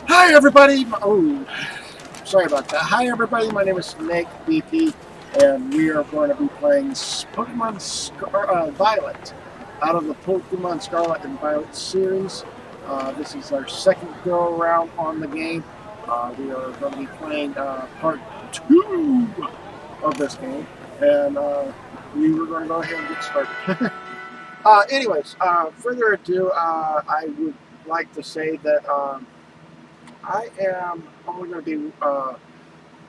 Hi everybody! Oh, sorry about that. Hi everybody, my name is Snake BP, and we are going to be playing Pokemon Violet out of the Pokemon Scarlet and Violet series. This is our second go around on the game. We are going to be playing part 2 of this game, and we were going to go ahead and get started. Anyways, further ado, I would like to say that I am only going to be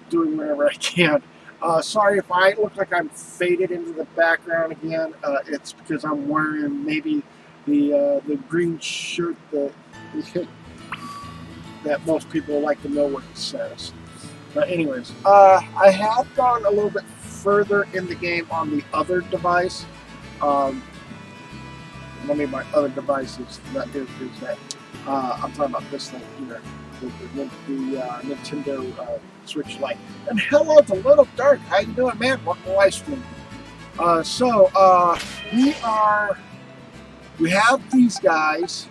doing whatever I can. Sorry if I look like I'm faded into the background again. It's because I'm wearing maybe the green shirt that that most people like to know what it says. But anyways, I have gone a little bit further in the game on the other device. One of my other devices that is that I'm talking about this thing here, the Nintendo Switch Lite. And hello to Little Dark. How you doing, man? Welcome to live stream. We have these guys,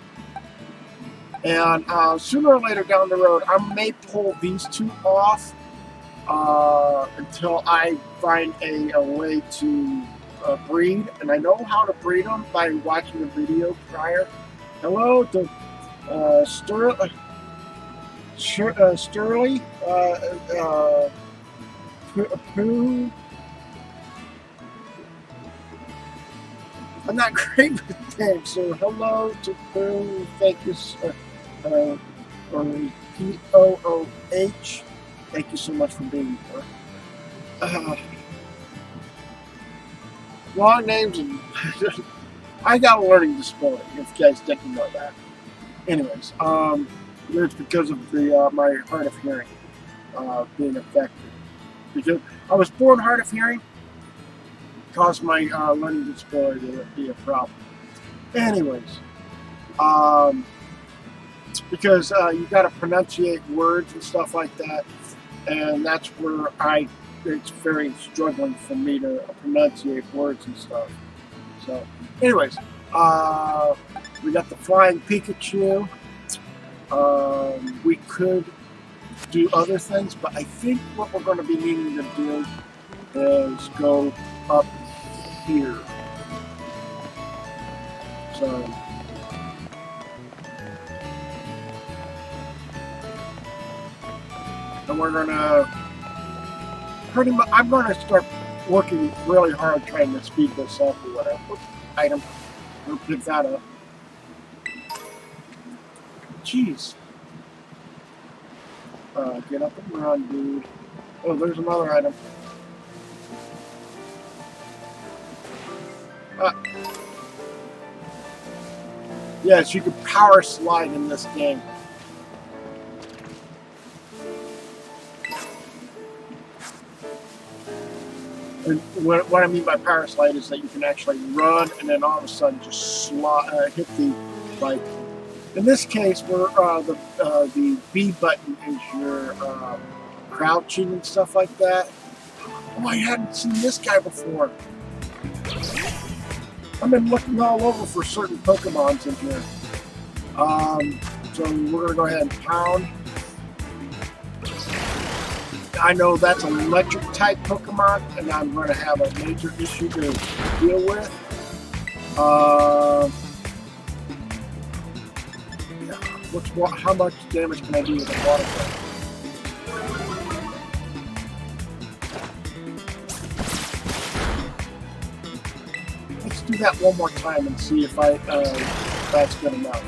and sooner or later down the road, I may pull these two off until I find a way to breed, and I know how to breed them by watching the video prior. Hello to Sturley, Pooh. I'm not great with names, so hello to Pooh. Thank you, or Pooh. Thank you so much for being here. Long names, and I got a learning disability, if you guys didn't know that. Anyways, it's because of the my hard of hearing being affected. Because I was born hard of hearing, caused my learning disability to be a problem. Anyways, because you got to pronunciate words and stuff like that, and that's where it's very struggling for me to pronunciate words and stuff. So, anyways, we got the flying Pikachu. We could do other things, but I think what we're going to be needing to do is go up here. So, and we're going to pretty much, I'm going to start working really hard trying to speed this up or whatever. Oops, item. We'll pick that up. Jeez. Get up and run, dude. Oh, there's another item. Yes, you can power slide in this game. And what I mean by power slide is that you can actually run and then all of a sudden just hit the, like, in this case, where the B button is your crouching and stuff like that. Oh, I hadn't seen this guy before. I've been looking all over for certain Pokemons in here. So we're gonna go ahead and pound. I know that's an electric type Pokemon, and I'm going to have a major issue to deal with. How much damage can I do with a water gun? Let's do that one more time and see if that's good enough.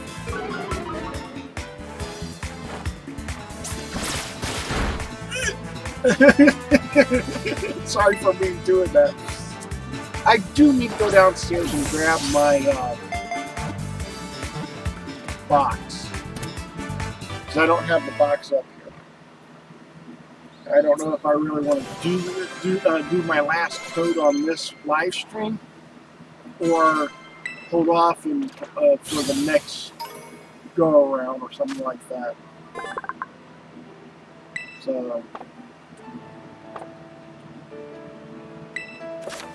Sorry for me doing that. I do need to go downstairs and grab my box. Because I don't have the box up here. I don't know if I really want to do my last code on this live stream or hold off for the next go around or something like that. So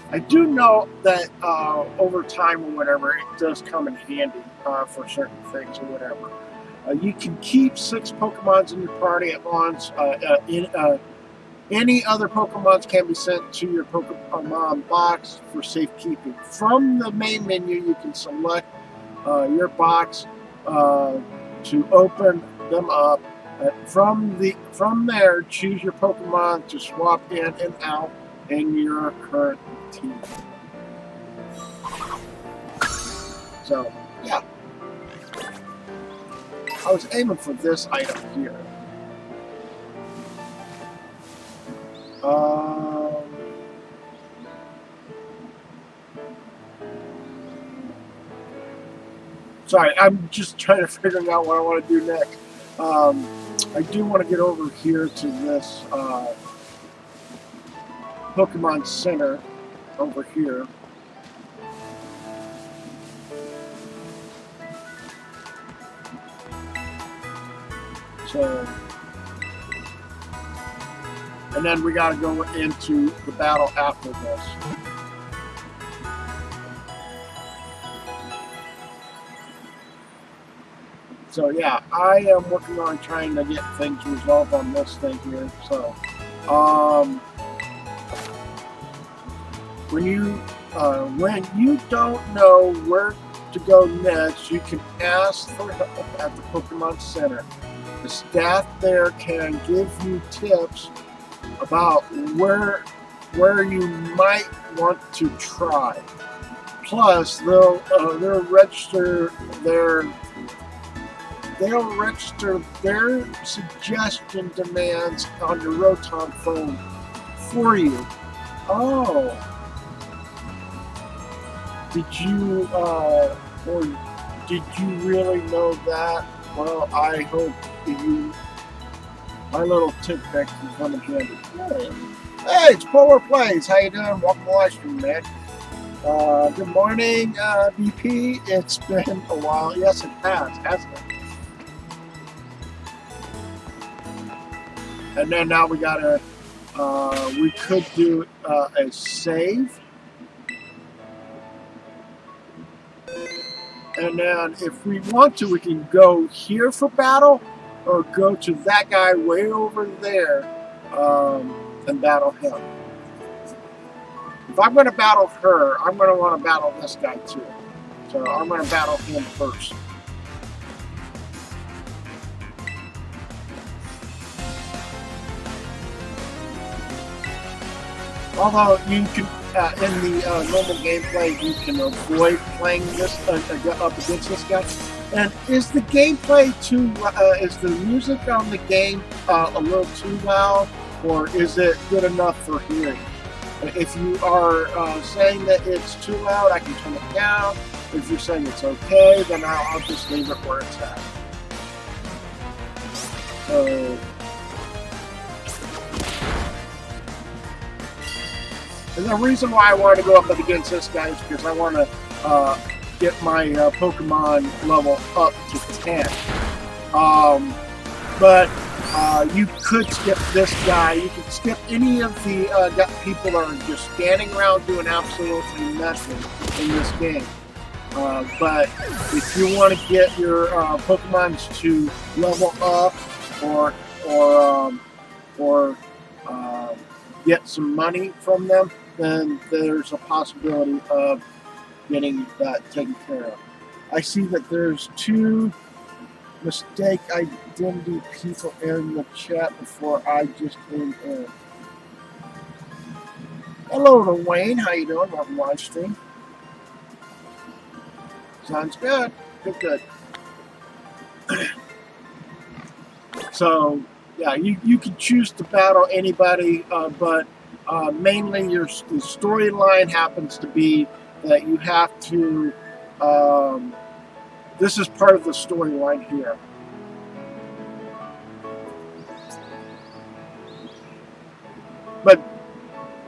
I do know that over time or whatever, it does come in handy for certain things or whatever. You can keep 6 Pokemons in your party at once. Any other Pokemons can be sent to your Pokemon box for safekeeping. From the main menu, you can select your box to open them up. From there, choose your Pokemon to swap in and out in your current team. So, yeah. I was aiming for this item here. Sorry, I'm just trying to figure out what I want to do next. I do want to get over here to this Pokemon Center over here. So, and then we got to go into the battle after this. So yeah, I am working on trying to get things resolved on this thing here. So, when you don't know where to go next, you can ask for help at the Pokemon Center. The staff there can give you tips about where you might want to try. Plus, they'll register their suggestion demands on your Rotom phone for you. Oh, did you really know that? Well, I hope my little tidbit can come in handy. Hey, it's Polar Plays. How you doing? Welcome to live stream, man. Good morning, BP. It's been a while. Yes, it has, hasn't it? And then now we gotta, we could do a save. And then if we want to, we can go here for battle or go to that guy way over there and battle him. If I'm going to battle her, I'm going to want to battle this guy too. So I'm going to battle him first. Although you can, in the normal gameplay, you can avoid playing this up against this guy. And is the gameplay is the music on the game a little too loud, or is it good enough for hearing? If you are saying that it's too loud, I can turn it down. If you're saying it's okay, then I'll just leave it where it's at. So. And the reason why I wanted to go up against this guy is because I want to get my Pokemon level up to 10. But you could skip this guy. You could skip any of the people that are just standing around doing absolutely nothing in this game. But if you want to get your Pokemon to level up or get some money from them, then there's a possibility of getting that taken care of. I see that there's 2 mistake identity people in the chat before I just came in. Hello to Wayne, how you doing? Welcome live stream. Sounds good. Good. So yeah, you can choose to battle anybody, but mainly the storyline happens to be that you have to. This is part of the storyline here. But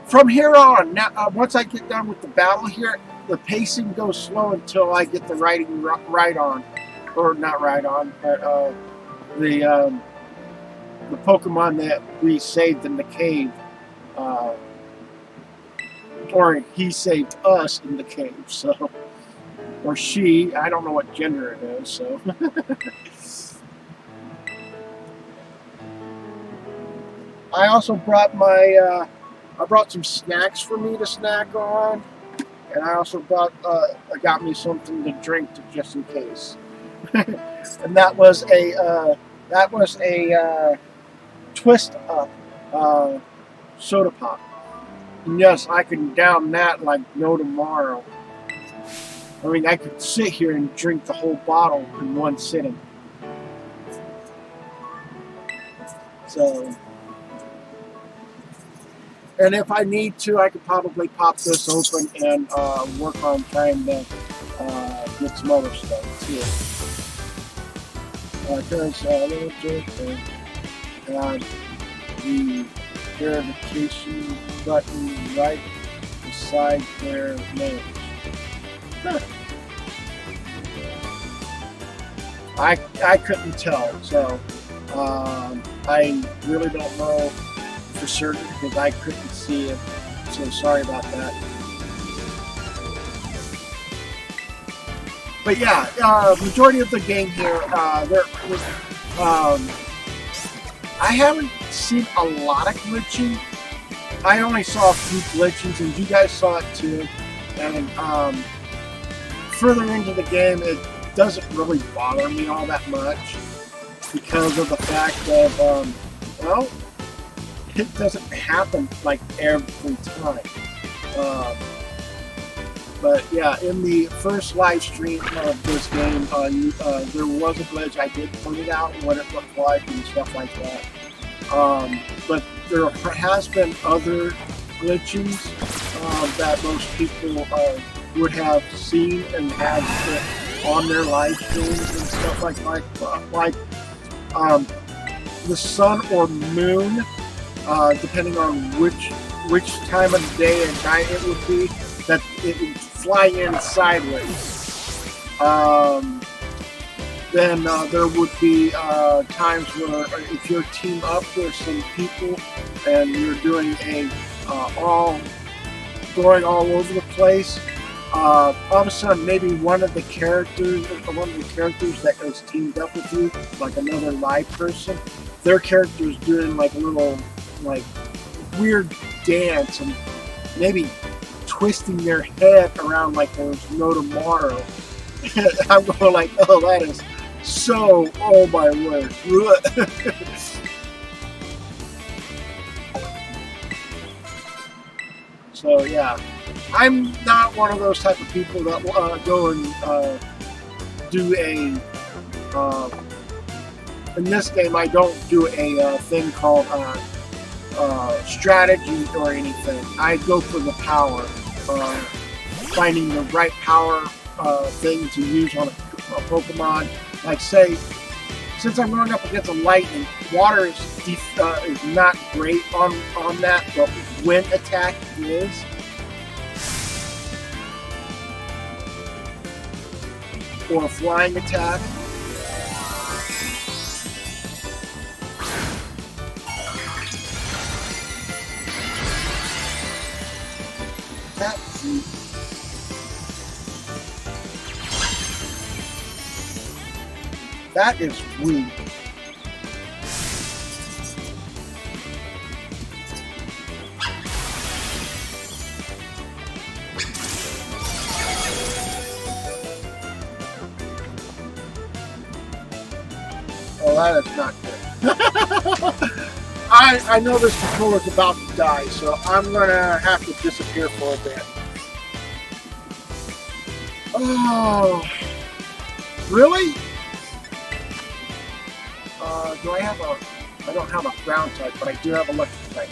from here on, now once I get done with the battle here, the pacing goes slow until I get the writing right on, or not right on, but the Pokemon that we saved in the cave or he saved us in the cave. So, or she, I don't know what gender it is. So, I also brought my, I brought some snacks for me to snack on, and I also brought, I got me something to drink just in case. And that was a twist up soda pop. And yes, I can down that like no tomorrow. I mean, I could sit here and drink the whole bottle in one sitting. So, and if I need to, I could probably pop this open and work on trying to get some other stuff too. There's a little joke and the verification button right beside their names. Huh. I couldn't tell, so I really don't know for certain because I couldn't see it. So sorry about that. But yeah, majority of the game here, I haven't seen a lot of glitching. I only saw a few glitches, and you guys saw it too. And further into the game, it doesn't really bother me all that much because of the fact of, well, it doesn't happen like every time. But yeah, in the first live stream of this game, there was a glitch. I did point it out, what it looked like and stuff like that. But there has been other glitches that most people would have seen and have on their live streams and stuff like the sun or moon, depending on which time of day and night it would be, that it would fly in sideways. Then there would be times where if you're teamed up with some people and you're doing a going all over the place, all of a sudden maybe one of the characters that is teamed up with you, like another live person, their character is doing like a little like weird dance and maybe twisting their head around like there's no tomorrow. I'm going like, oh, that is so, oh my word. So yeah, I'm not one of those type of people that go and do a, in this game I don't do a thing called strategy or anything. I go for the power, finding the right power thing to use on a Pokemon. Like say, since I'm going up against a lightning, water is not great on that, but wind attack is. Or a flying attack. That is weak. Oh, that is not good. I know this controller's about to die, so I'm gonna have to disappear for a bit. Oh, really? Do I have I don't have a ground type, but I do have electric type.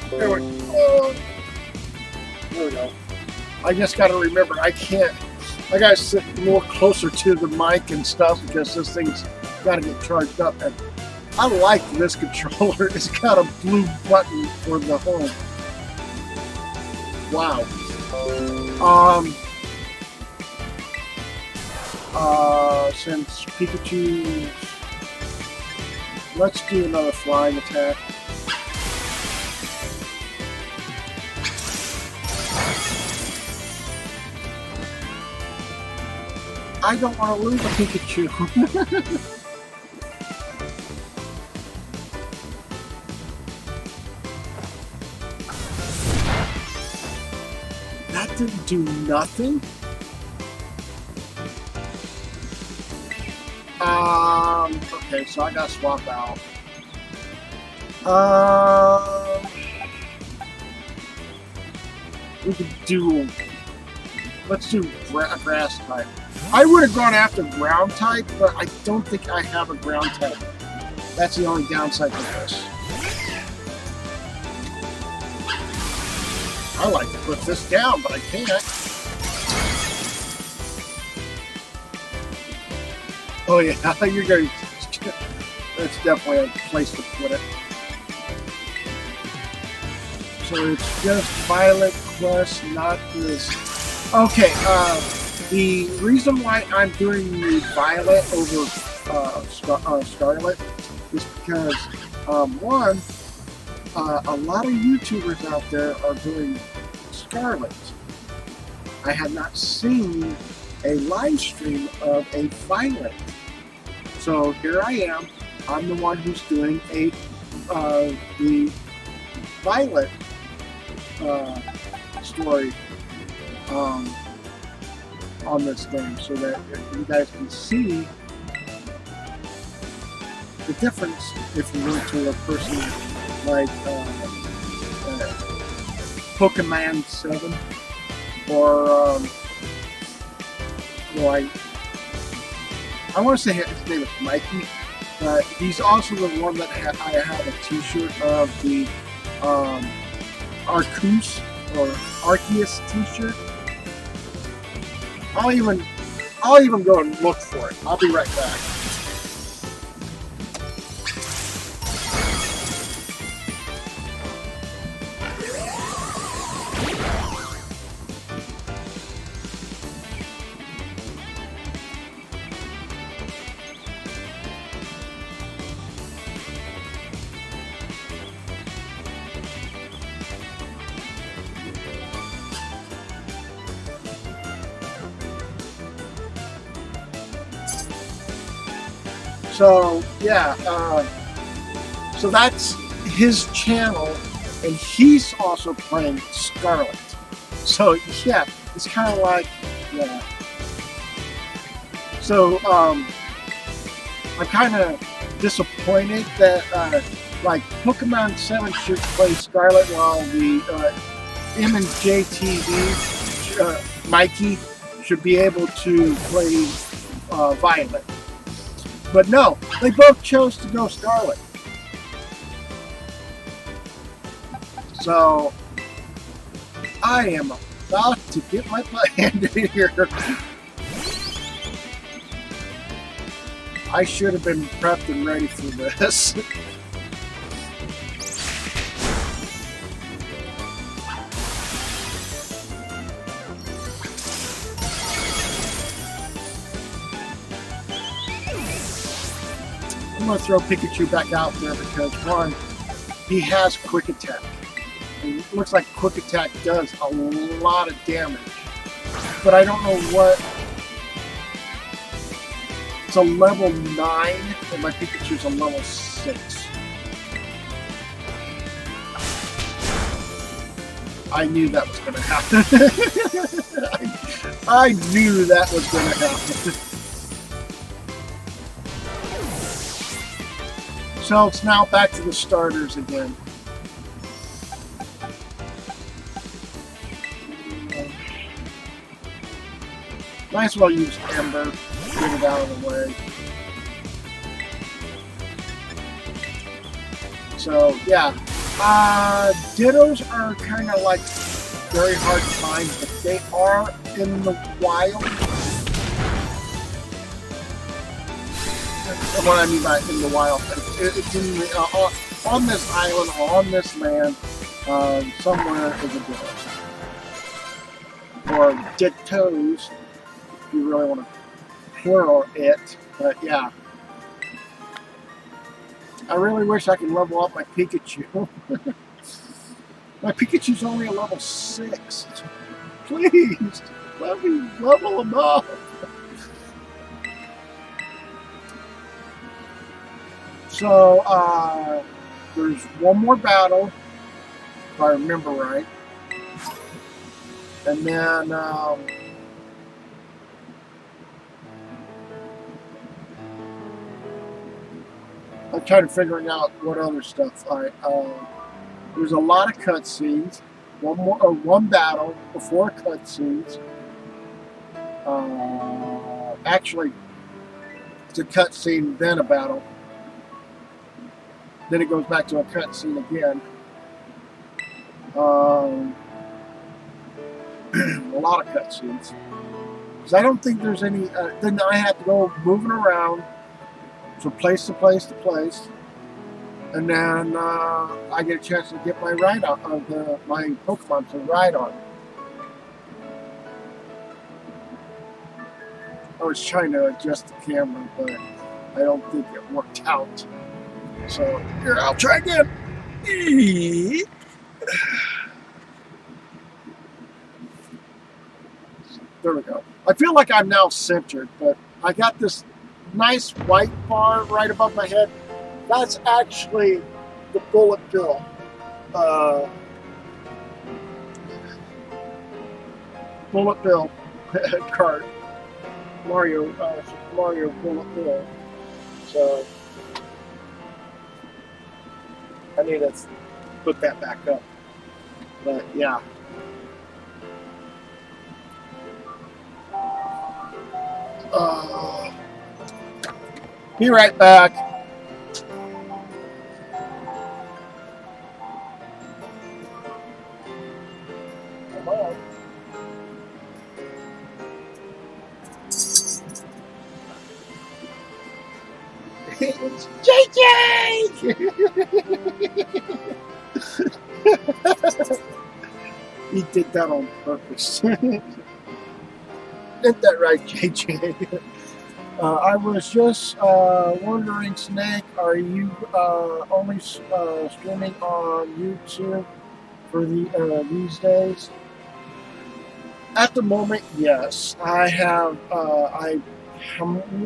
There we go. I just got to remember, I can't I gotta sit more closer to the mic and stuff because this thing's gotta get charged up. And I like this controller. It's got a blue button for the home. Wow. Since Pikachu, let's do another flying attack. I don't want to lose a Pikachu. That didn't do nothing. Okay, so I gotta swap out. We could do. Let's do grass type. I would have gone after ground type, but I don't think I have a ground type. That's the only downside to this. I like to put this down, but I can't. Oh yeah, you're going. That's definitely a place to put it. So it's just Violet Quest, not this. Okay. The reason why I'm doing the Violet over Scarlet is because one, a lot of YouTubers out there are doing Scarlet. I have not seen a live stream of a Violet. So here I am. I'm the one who's doing the Violet story on this game, so that you guys can see the difference if you went to a person like Pokemon 7 or like I want to say his name is Mikey. He's also the one that I have a T-shirt of the Arceus or Arceus T-shirt. I'll even go and look for it. I'll be right back. So yeah, so that's his channel, and he's also playing Scarlet. So yeah, it's kind of like yeah. So I'm kind of disappointed that like Pokemon 7 should play Scarlet while the M&J TV Mikey should be able to play Violet. But no, they both chose to go Scarlet. So I am about to get my butt handed here. I should have been prepped and ready for this. I'm going to throw Pikachu back out there because, one, he has Quick Attack. And it looks like Quick Attack does a lot of damage. But I don't know what... It's a level 9, and my Pikachu's a level 6. I knew that was going to happen. I knew that was going to happen. So it's now back to the starters again. Might as well use Ember, get it out of the way. So yeah, Dittos are kind of like very hard to find, but they are in the wild. what I mean by in the wild, it's in the, on this island or on this land, somewhere is a bear. Or dictos, if you really want to plural it. But yeah. I really wish I could level up my Pikachu. My Pikachu's only a level 6. Please, let me level him up. So, there's one more battle, if I remember right. And then, I'm trying to figure out what other stuff. There's a lot of cutscenes. One battle before cutscenes. Actually, it's a cutscene, then a battle. Then it goes back to a cutscene again. A lot of cutscenes. Because I don't think there's any. Then I had to go moving around from place to place to place, and then I get a chance to get my ride on my Pokemon to ride on. I was trying to adjust the camera, but I don't think it worked out. So here, I'll try again. There we go. I feel like I'm now centered, but I got this nice white bar right above my head. That's actually the bullet bill. Bullet bill card. Mario bullet bill. So I need to put that back up. But yeah. Be right back. Come on. It's JJ! He did that on purpose. Get that right, JJ. I was just wondering, Snake, are you only streaming on YouTube for these days? At the moment, yes. I have. I'm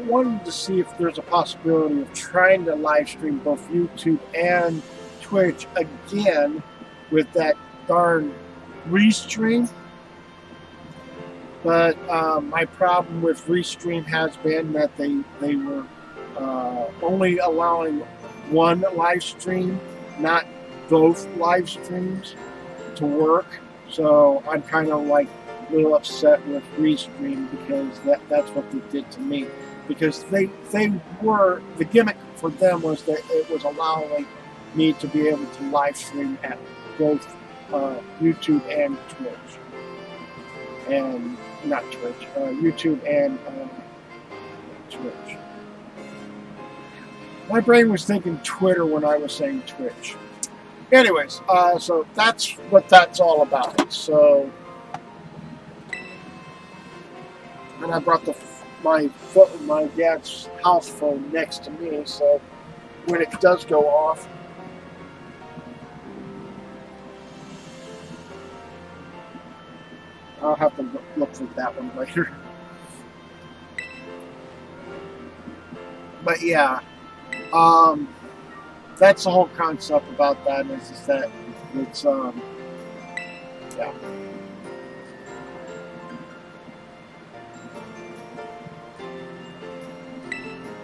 wanting to see if there's a possibility of trying to live stream both YouTube and Twitch again with that darn restream. But my problem with Restream has been that they were only allowing one live stream, not both live streams, to work. So I'm kind of like a little upset with Restream because that's what they did to me. Because they were, the gimmick for them was that it was allowing me to be able to live stream at both YouTube and Twitch. And not Twitch, YouTube and Twitch. My brain was thinking Twitter when I was saying Twitch. Anyways, so that's what that's all about. So, and I brought my dad's house phone next to me, so when it does go off, I'll have to look for that one later. But yeah, that's the whole concept about that is that it's yeah.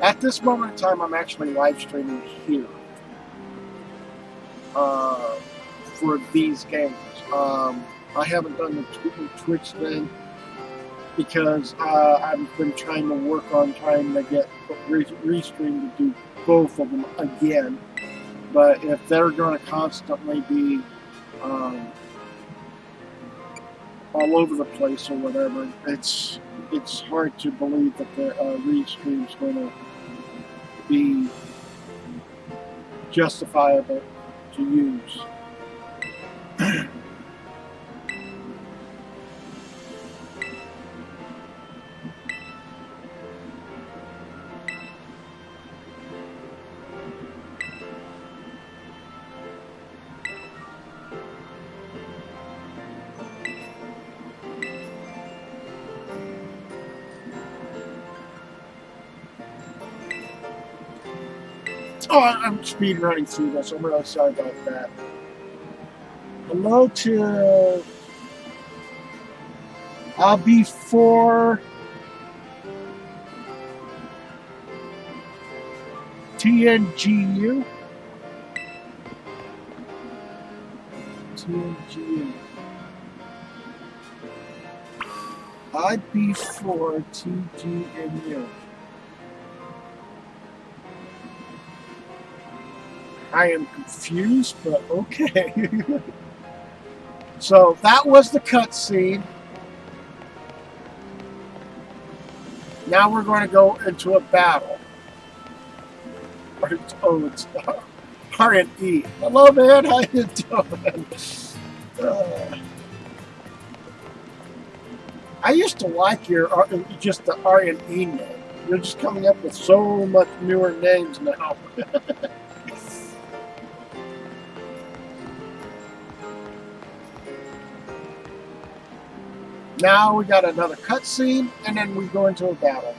At this moment in time, I'm actually live streaming here for these games. I haven't done the Twitch thing because I've been trying to work on trying to get Restream to do both of them again. But if they're going to constantly be all over the place or whatever, it's hard to believe that the Restream's going to be justifiable to use. Oh, I'm speed running through this. I'm really sorry about that. Hello to I'll be for TNGU. TNGU. I'd be for TGNU. I am confused, but okay. So that was the cutscene. Now we're going to go into a battle. Oh, it's R&E. Hello, man. How you doing? I used to like your just the R&E name. You're just coming up with so much newer names now. Now we got another cutscene, and then we go into a battle.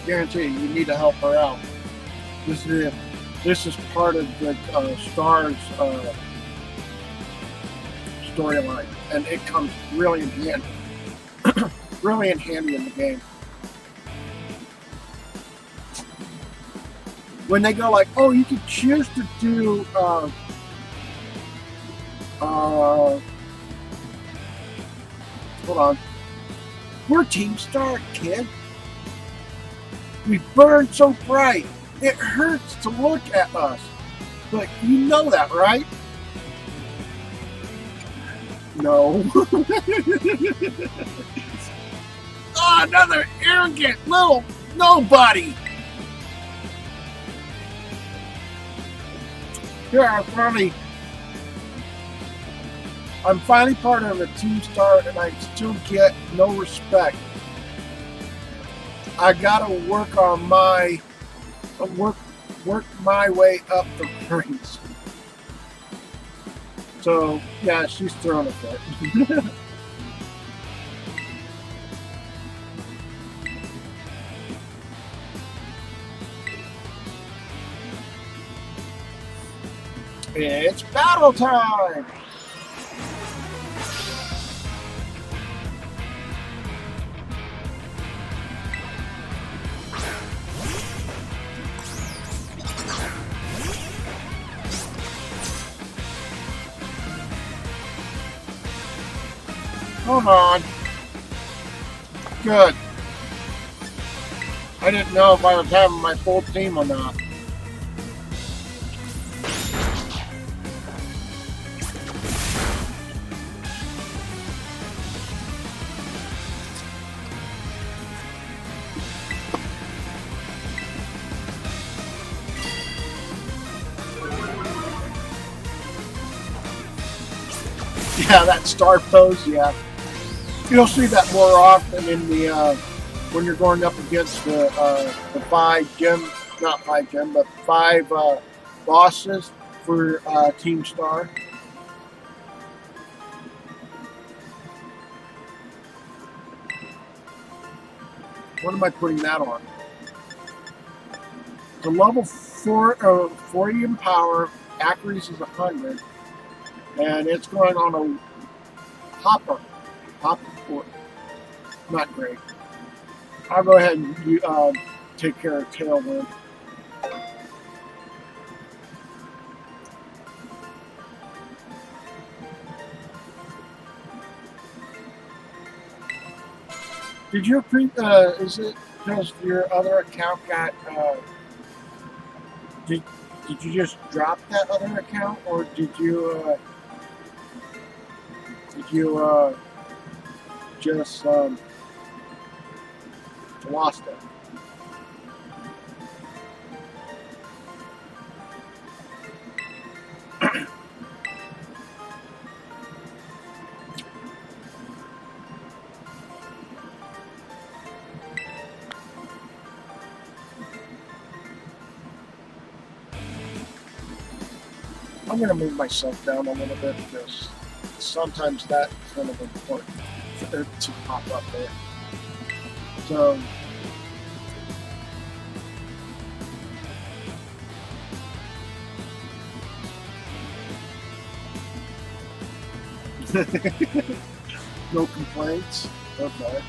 Guarantee you need to help her out. This is part of the Star's storyline, and it comes really in handy. Really in handy in the game. When they go like, oh, you can choose to do hold on. We're Team Star, kid. We burn so bright, it hurts to look at us. But you know that, right? No. Oh, another arrogant little nobody. Here, I'm finally part of a Team Star, and I still get no respect. I gotta work on my work my way up the ranks. So yeah, she's throwing a fit. It's battle time! Hold on. Good. I didn't know if I was having my full team or not. Yeah, that star pose, yeah. You'll see that more often in the when you're going up against the five bosses for Team Star. What am I putting that on? The level 40 in power accuracy is 100, and it's going on a hopper. Not great. I'll go ahead and take care of Tailwind. Did your is it because your other account got did you just drop that other account, or did you just lost it? I'm going to move myself down a little bit because sometimes that's kind of important for it to pop up there. So, no complaints. Okay.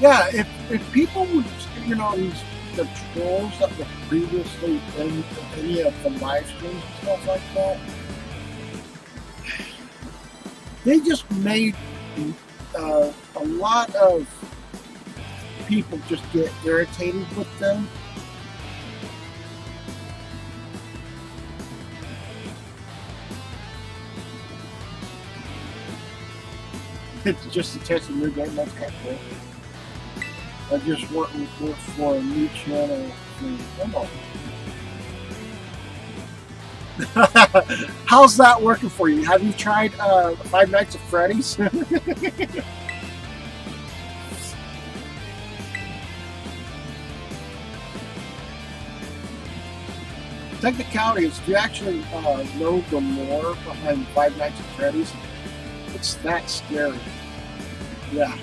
Yeah, if people would, the trolls that were previously in any of the live streams and stuff like that, they just made a lot of people just get irritated with them. It's just a test of new game, that's kind of cool. I just work for a new channel. How's that working for you? Have you tried Five Nights at Freddy's? Technicality is, if you actually know the lore behind Five Nights at Freddy's, it's that scary. Yeah.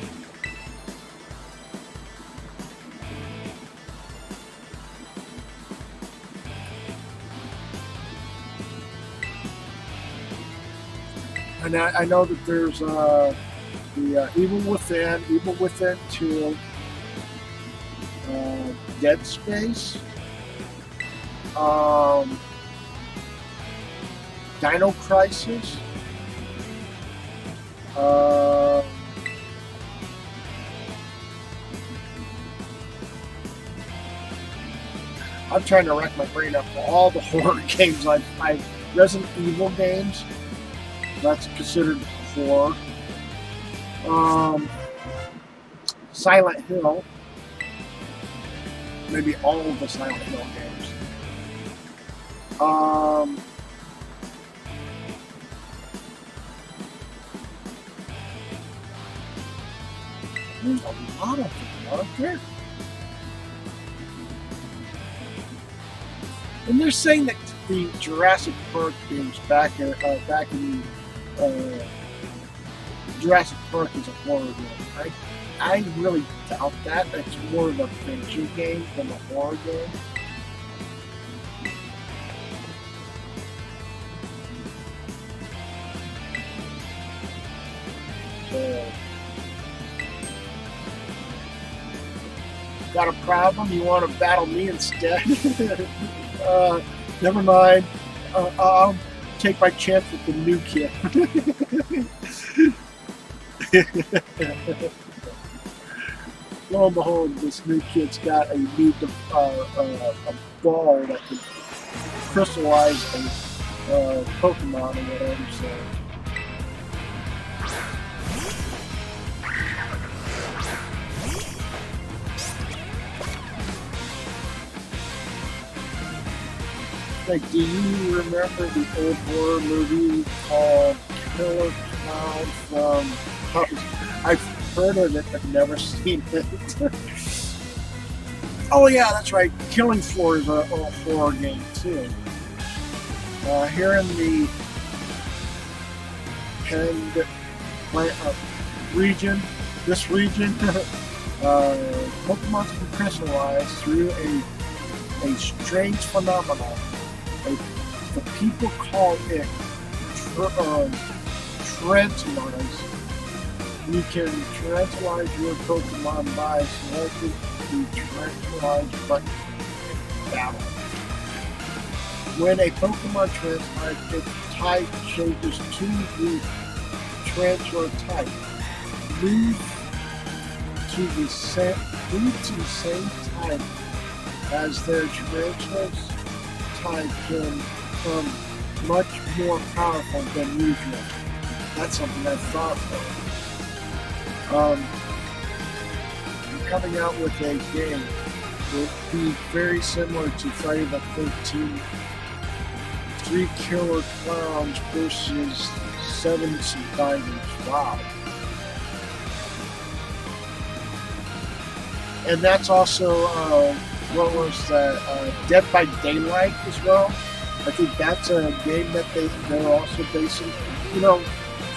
And I know that there's the Evil Within 2, Dead Space, Dino Crisis, I'm trying to rack my brain up for all the horror games. I've Resident Evil games. That's considered horror. Silent Hill. Maybe all of the Silent Hill games. There's a lot of them, aren't there? And they're saying that the Jurassic Park games back in Jurassic Park is a horror game. I really doubt that. It's more of a adventure game than a horror game. So, got a problem? You want to battle me instead? Never mind. I'll take my chance with the new kid. Lo and behold, this new kid's got a new a bar that can crystallize a Pokemon or whatever. So. Like, do you remember the old horror movie called Killer Clown from... I've heard of it, but never seen it. Oh yeah, that's right. Killing Floor is a horror game too. Here in the Pend region, this region, Pokemon can crystallize through a strange phenomenon. The people call it Tranquilize. You can tranquilize your Pokemon by selecting the Tranquilize button in battle. When a Pokemon tranquilizes, its type changes to the transfer type. Move to the same type as their transfer type can become much more powerful than usual. That's something I thought of. Coming out with a game will be very similar to Friday the 13th. 3 killer clowns versus 7 survivors. Wow. And that's also, what was that? Dead by Daylight as well. I think that's a game that they're also basing. You know,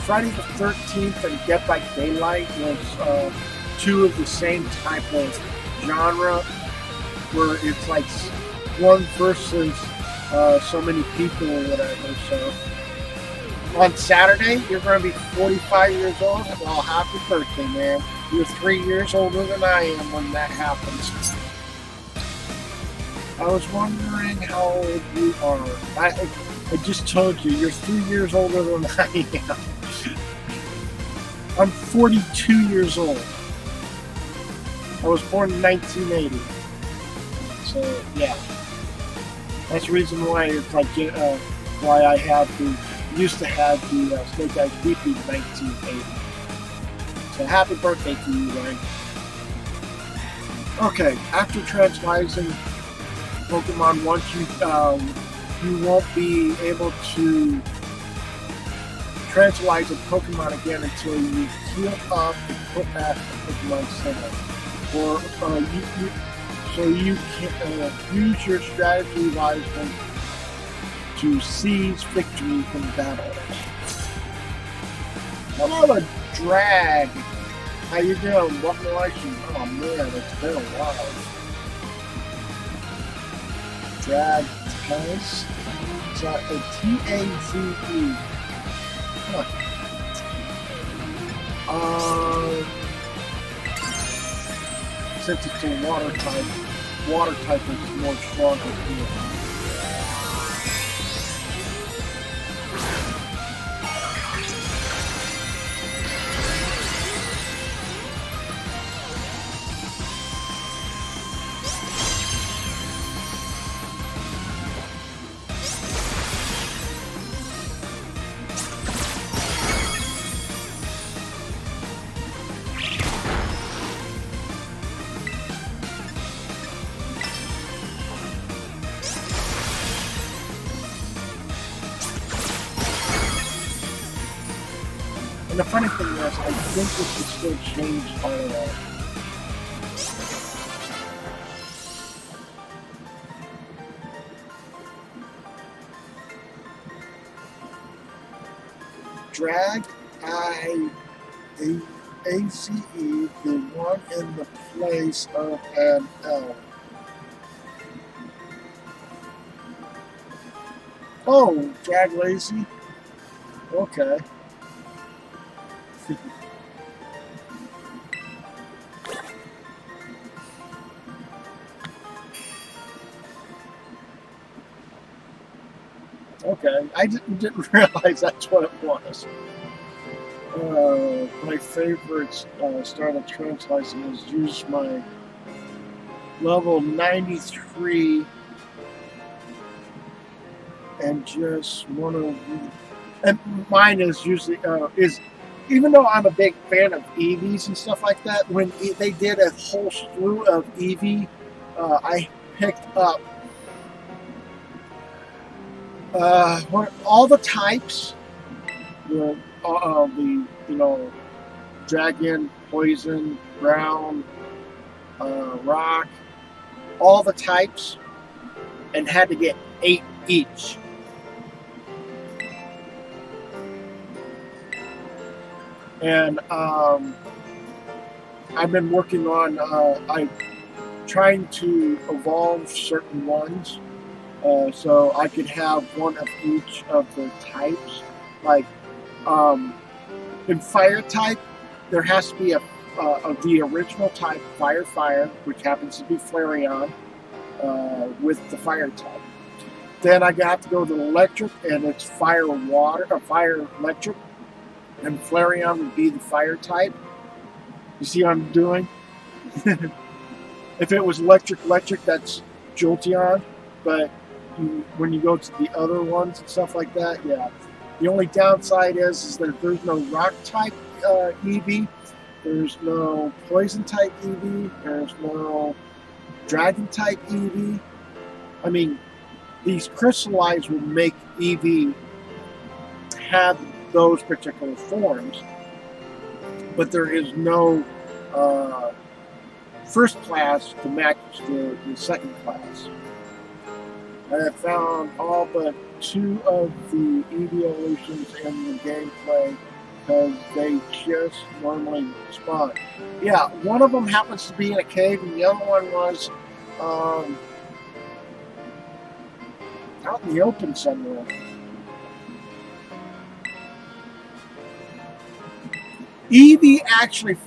Friday the 13th and Dead by Daylight was two of the same type of genre, where it's like one versus so many people or whatever. So on Saturday, you're going to be 45 years old. Well, happy birthday, man. You're 3 years older than I am when that happens. I was wondering how old you are. I just told you, you're 3 years older than I am. I'm 42 years old. I was born in 1980. So, yeah. That's the reason why it's like, why I used to have the Snake Eyes BP in 1980. So happy birthday to you, Ryan. Okay, after tranquilizing Pokemon, once you won't be able to tranquilize a Pokemon again until you heal up and put back the Pokemon Center. Or so you can use your strategy wisely to seize victory in battle. Hello, Drag. How you doing? Welcome to live stream. Oh man, it's been a while. Drag Taze. It's a T-A-Z-E. Huh. Since it's a water type is more stronger here. And the funny thing is, I think this could still change all of that. Drag I-A-C-E, the one in the place of an L. Oh, Drag Lazy? Okay. Okay, I didn't realize that's what it was. My favorite style of translation is use my level 93 and just one of the, and mine is usually is, even though I'm a big fan of EVs and stuff like that, when they did a whole slew of EV, I picked up all the types, the dragon, poison, ground, rock, all the types and had to get 8 each. And I've been working on trying to evolve certain ones, so I could have one of each of the types. Like in fire type, there has to be the original type fire, which happens to be Flareon, with the fire type. Then I have to go to electric, and it's fire electric, and Flareon would be the fire type. You see what I'm doing? If it was electric, that's Jolteon, but when you go to the other ones and stuff like that, yeah. The only downside is that there's no rock type EV, there's no poison type EV, there's no dragon type EV. I mean, these crystallize will make EV have those particular forms, but there is no first class to match the second class. I have found all but 2 of the evolutions in the gameplay because they just normally spawn. Yeah, one of them happens to be in a cave, and the other one was out in the open somewhere. Eevee actually,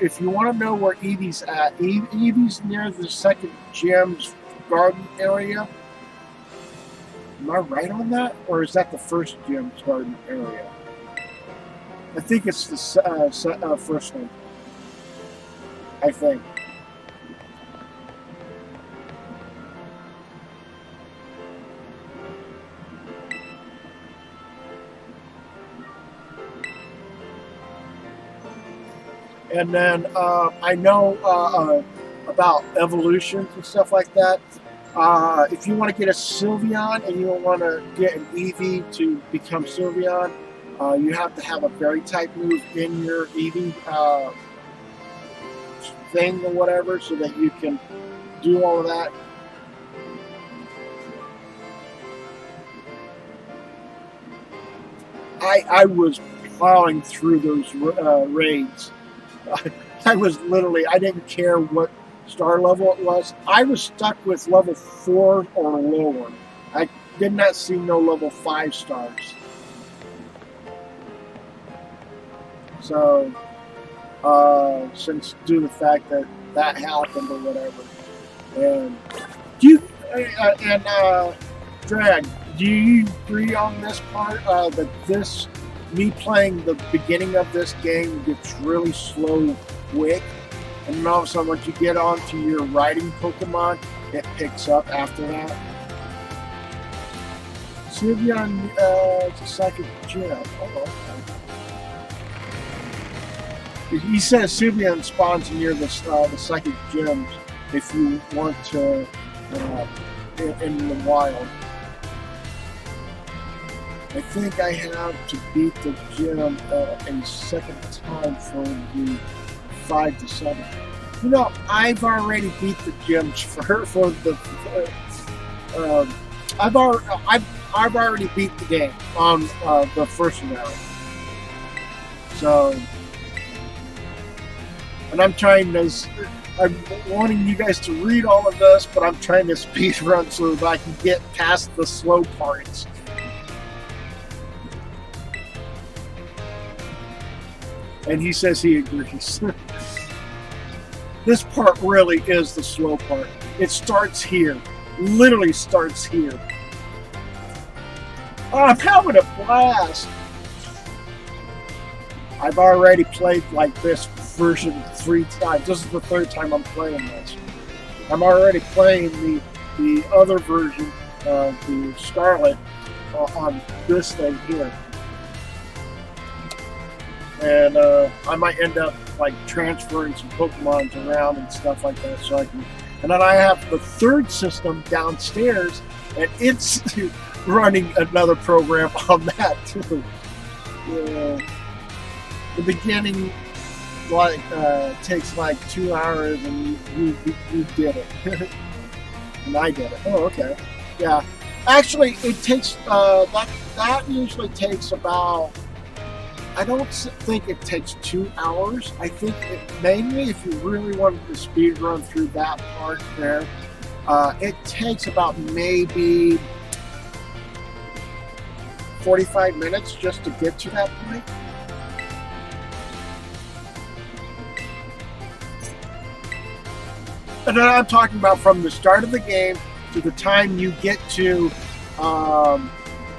if you want to know where Eevee's at, Eevee's near the second gym's garden area. Am I right on that? Or is that the first gym's garden area? I think it's the first one. I think. And then I know about evolutions and stuff like that. If you want to get a Sylveon and you want to get an Eevee to become Sylveon, you have to have a Fairy type move in your Eevee thing or whatever, so that you can do all of that. I was plowing through those raids. I was literally, I didn't care what star level it was. I was stuck with level 4 or lower. I did not see no level 5 stars. So, since due to the fact that happened or whatever. And Drag, do you agree on this part, that me playing the beginning of this game gets really slow quick, and then all of a sudden once you get onto your riding Pokemon, it picks up after that? Sylveon, it's a second gym. Oh, okay. He says Sylveon spawns near the second gym if you want to in the wild. I think I have to beat the gym a second time for the 5 to 7. You know, I've already beat the gyms for the. I've already beat the game on the first round. So, and I'm wanting you guys to read all of this, but I'm trying to speed run so that I can get past the slow parts. And he says he agrees. This part really is the slow part. It starts here. Literally starts here. Oh, I'm having a blast. I've already played like this version 3 times. This is the 3rd time I'm playing this. I'm already playing the other version of the Scarlet on this thing here. And I might end up like transferring some Pokemons around and stuff like that, so I can. And then I have the 3rd system downstairs, and it's running another program on that too. Yeah. The beginning takes like 2 hours, and you did it. And I did it. Oh, okay. Yeah. Actually, it takes that usually takes about. I don't think it takes 2 hours. I think it mainly, if you really wanted to speed run through that part there, it takes about maybe 45 minutes just to get to that point. And then I'm talking about from the start of the game to the time you get to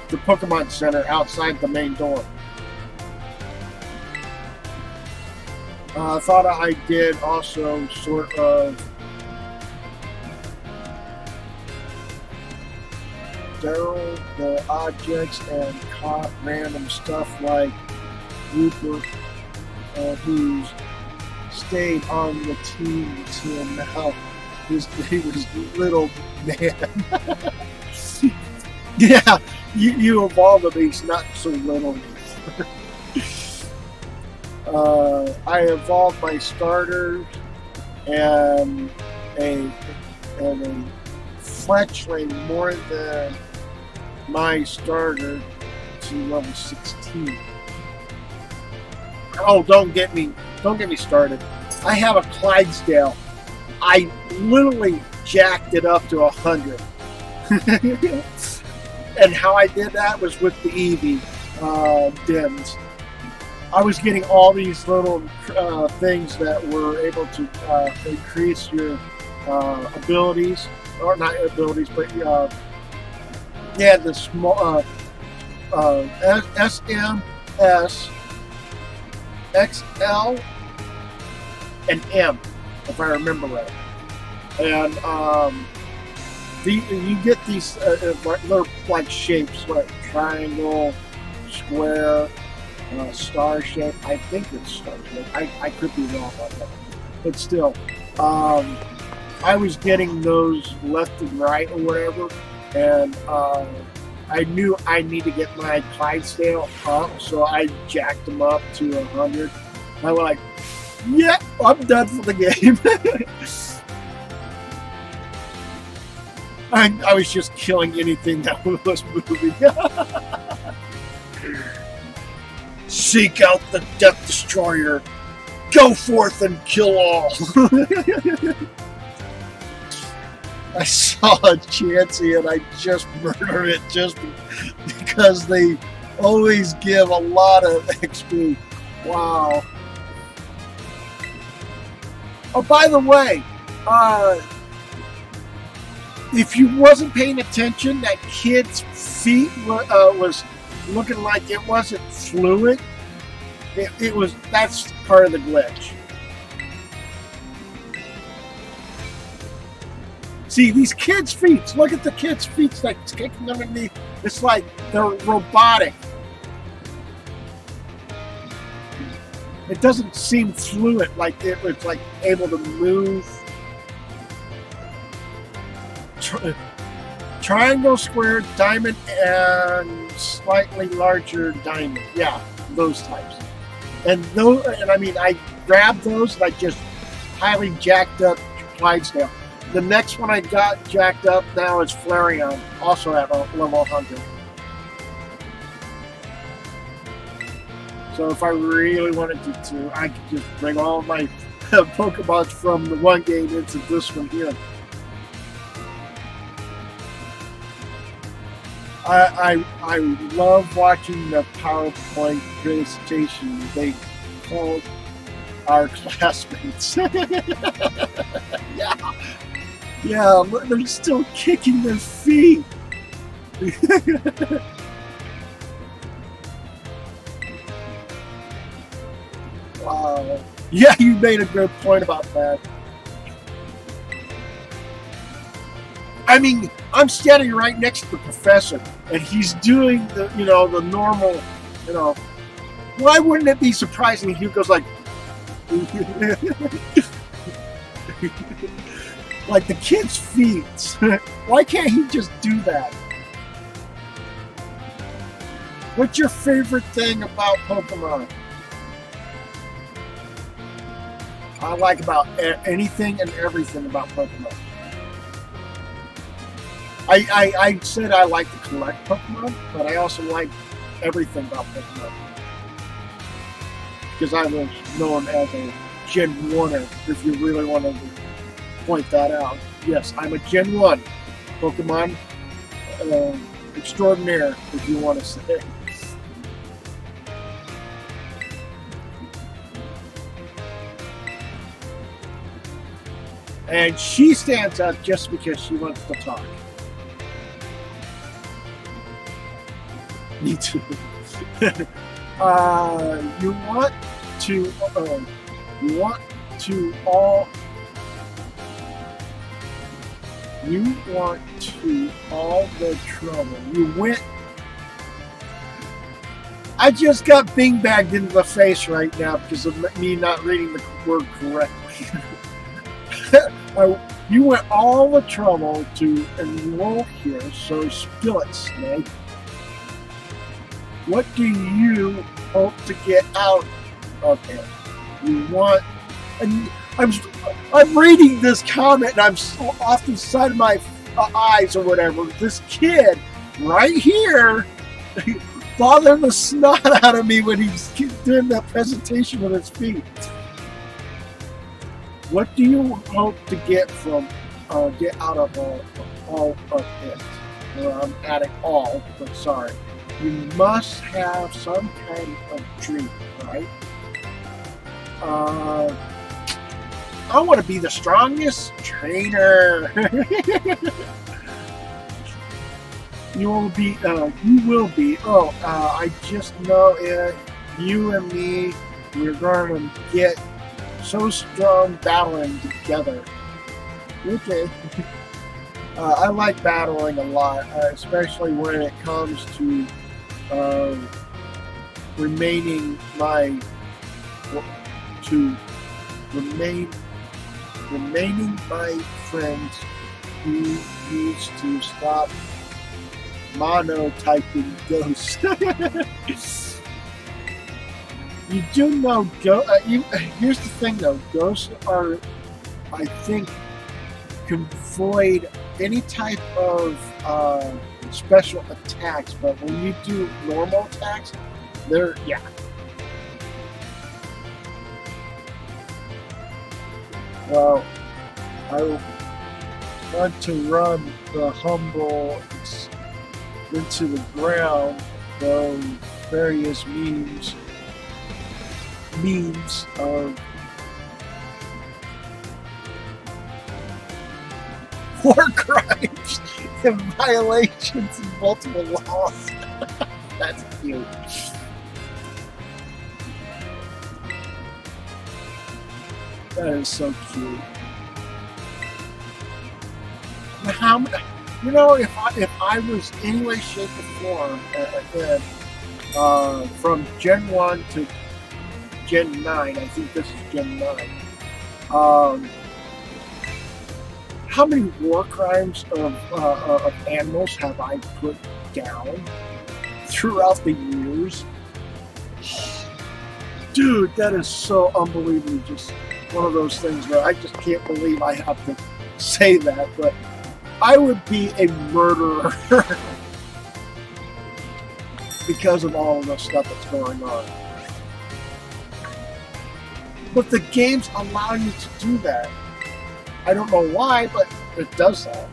the Pokemon Center outside the main door. I thought I did also sort of down the objects and caught random stuff like Rupert, who's stayed on the team until now. He was little man. Yeah, you evolve him, he's not so little. I evolved my starter and a fletchling more than my starter to level 16. Oh, don't get me started. I have a Clydesdale. I literally jacked it up to 100. And how I did that was with the Eevee dims. I was getting all these little things that were able to increase your abilities, or not abilities, but yeah, the small SMS, XL, and M, if I remember right. And you get these they're like shapes, like triangle, square, star shape. I think it's star shape. I could be wrong on that, but still, I was getting those left and right or whatever, and I knew I need to get my Clydesdale up, so I jacked them up to 100. I was like, yeah, I'm done for the game. I was just killing anything that was moving. Seek out the Death Destroyer. Go forth and kill all. I saw a Chansey and I just murdered it just because they always give a lot of XP. Wow. Oh, by the way, if you wasn't paying attention, that kid's feet was looking like it wasn't fluid. It was. That's part of the glitch. See, these kids' feet. Look at the kids' feet, like kicking underneath. It's like they're robotic. It doesn't seem fluid, like it was like able to move. Triangle, square, diamond, and slightly larger diamond. Yeah, those types. And those, and I mean, I grabbed those and I just highly jacked up Clydesdale. The next one I got jacked up now is Flareon, also at level 100. So if I really wanted to, I could just bring all my Pokemon from the one game into this one here. I love watching the PowerPoint presentation they called our classmates. Yeah, they're still kicking their feet. Wow. Yeah, you made a good point about that. I mean, I'm standing right next to the professor, and he's doing the, the normal, Why wouldn't it be surprising if he goes like, like the kid's feet? Why can't he just do that? What's your favorite thing about Pokemon? I like about anything and everything about Pokemon. I said I like to collect Pokemon, but I also like everything about Pokemon. Because I was known as a Gen 1er, if you really wanted to point that out. Yes, I'm a Gen 1 Pokemon extraordinaire, if you want to say. And she stands out just because she wants to talk. Me too. You want to all the trouble. You went. I just got bing bagged into the face right now because of me not reading the word correctly. You went all the trouble to enroll here, so spill it, Snake. What do you hope to get out of it? You want, and I'm reading this comment, and I'm so off the side of my eyes or whatever. This kid right here bothered the snot out of me when he's doing that presentation with his feet. What do you hope to get out of all of it? Well, I'm adding all, but sorry. You must have some kind of dream, right? I want to be the strongest trainer. You will be. Oh, I just know it. You and me, we're going to get so strong battling together. Okay. I like battling a lot, especially when it comes to remaining my friends who needs to stop monotyping ghosts. You do know here's the thing though, ghosts are, I think, can void any type of special attacks, but when you do normal attacks, they're, yeah. Well, I want to run the humble into the ground, those various memes of war crimes and violations of multiple laws. That's cute. That is so cute. How, you know, if I was any way, shape, or form from Gen 1 to Gen 9, I think this is Gen 9. How many war crimes of animals have I put down throughout the years? Dude, that is so unbelievably just one of those things where I just can't believe I have to say that, but I would be a murderer because of all of the stuff that's going on. But the games allow you to do that. I don't know why, but it does that.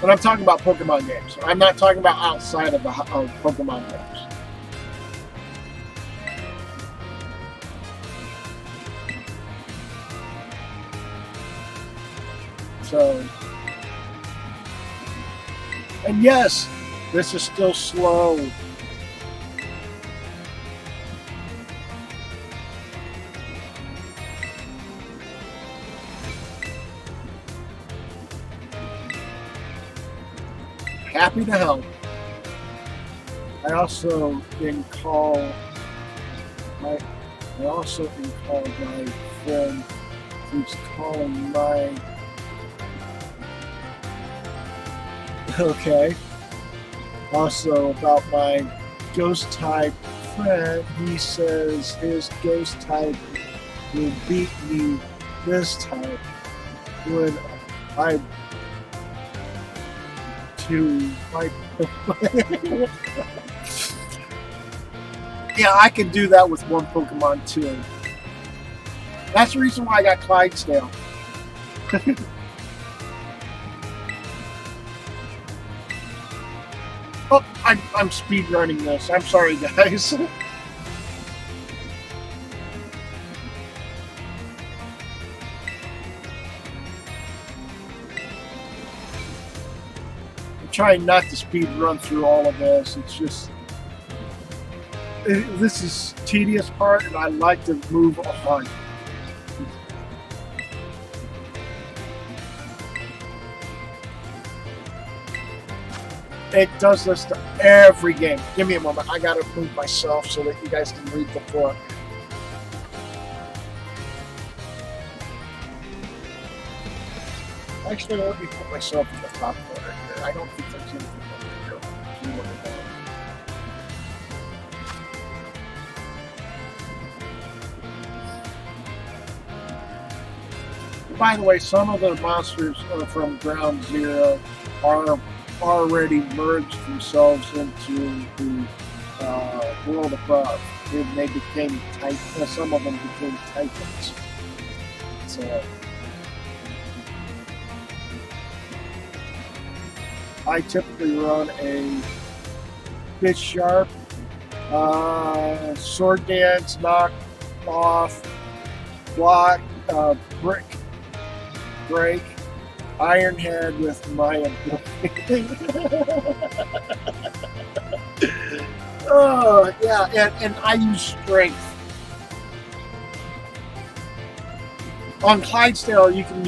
But I'm talking about Pokemon games. I'm not talking about outside of the Pokemon games. So, and yes, this is still slow. Happy to help. I also can call my friend who's calling my. Okay. Also about my ghost type friend, he says his ghost type will beat me this type. when I to my yeah, I can do that with one Pokemon too. That's the reason why I got Clydesdale. Oh, I'm speed running this. I'm sorry, guys. I'm trying not to speed run through all of this. It's just this is tedious part, and I like to move on. It does this to every game. Give me a moment. I gotta move myself so that you guys can read the book. Actually, let me put myself in the top corner here. I don't think there's anything over here. By the way, some of the monsters from Ground Zero are already merged themselves into the world above. They became Titans. Some of them became Titans. So I typically run a Fish Sharp, Sword Dance, Knock Off, Block, Brick Break, Iron Head with my ability. Oh, yeah, and I use Strength. On Clydesdale, you can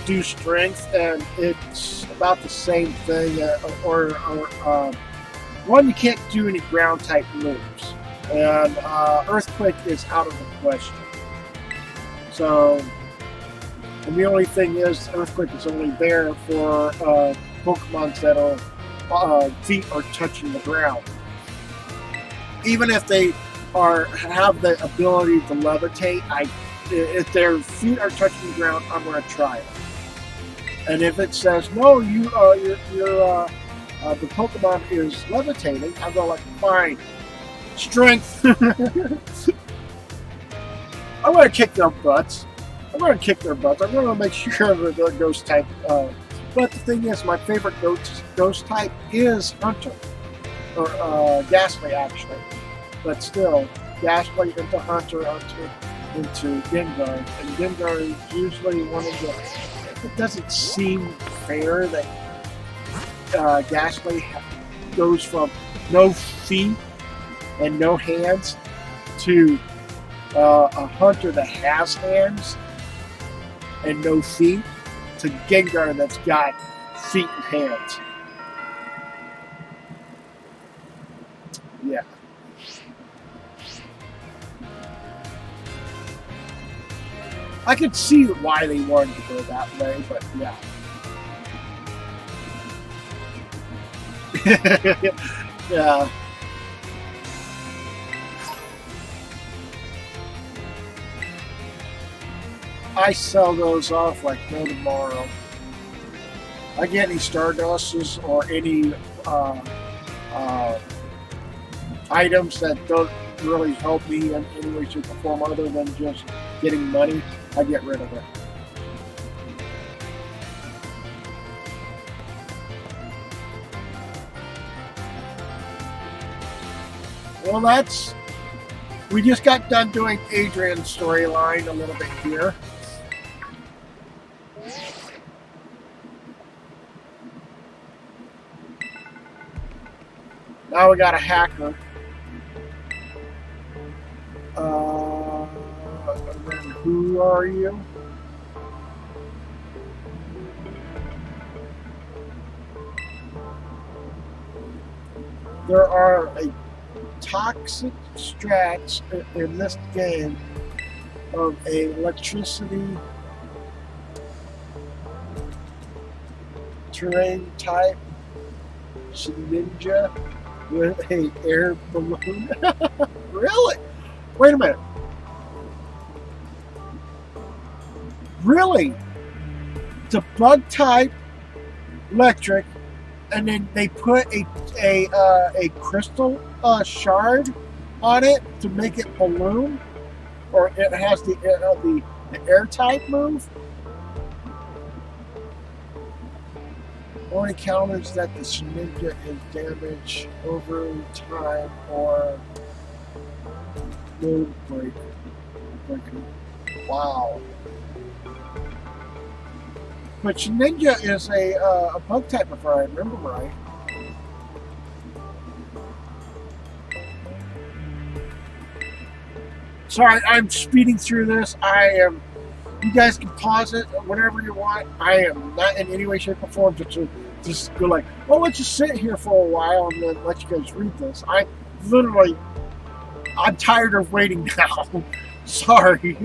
do Strength, and it's about the same thing. One, you can't do any ground type moves, and Earthquake is out of the question. So, and the only thing is, Earthquake is only there for Pokemon that are feet are touching the ground. Even if they have the ability to levitate, if their feet are touching the ground, I'm going to try it. And if it says no, the Pokemon is levitating, I'm going like, fine, Strength. I'm going to kick their butts. I'm going to make sure that they're Ghost type. But the thing is, my favorite Ghost type is Hunter. Or Ghastly, actually. But still, Ghastly into Hunter, Hunter into Gengar. And Gengar is usually one of the... It doesn't seem fair that Ghastly goes from no feet and no hands to a Hunter that has hands and no feet to Gengar that's got feet and hands. Yeah. I could see why they wanted to go that way, but yeah. Yeah. I sell those off like no tomorrow. I get any Stardusts or any items that don't really help me in any way, shape, or form other than just getting money, I get rid of it. Well, we just got done doing Adrian's storyline a little bit here. Now we got a hacker. And then who are you? There are a toxic strats in this game of a electricity terrain type ninja with a air balloon. Really? Wait a minute. Really? It's a bug type electric, and then they put a crystal shard on it to make it balloon, or it has the air type move. Only counters that the Ninja is damaged over time or move breaker. Wow. But Ninja is a bug type, if I remember right. Sorry, I'm speeding through this. You guys can pause it, whatever you want. I am not in any way, shape, or form to just go like, well, let's just sit here for a while and then let you guys read this. I'm tired of waiting now. Sorry.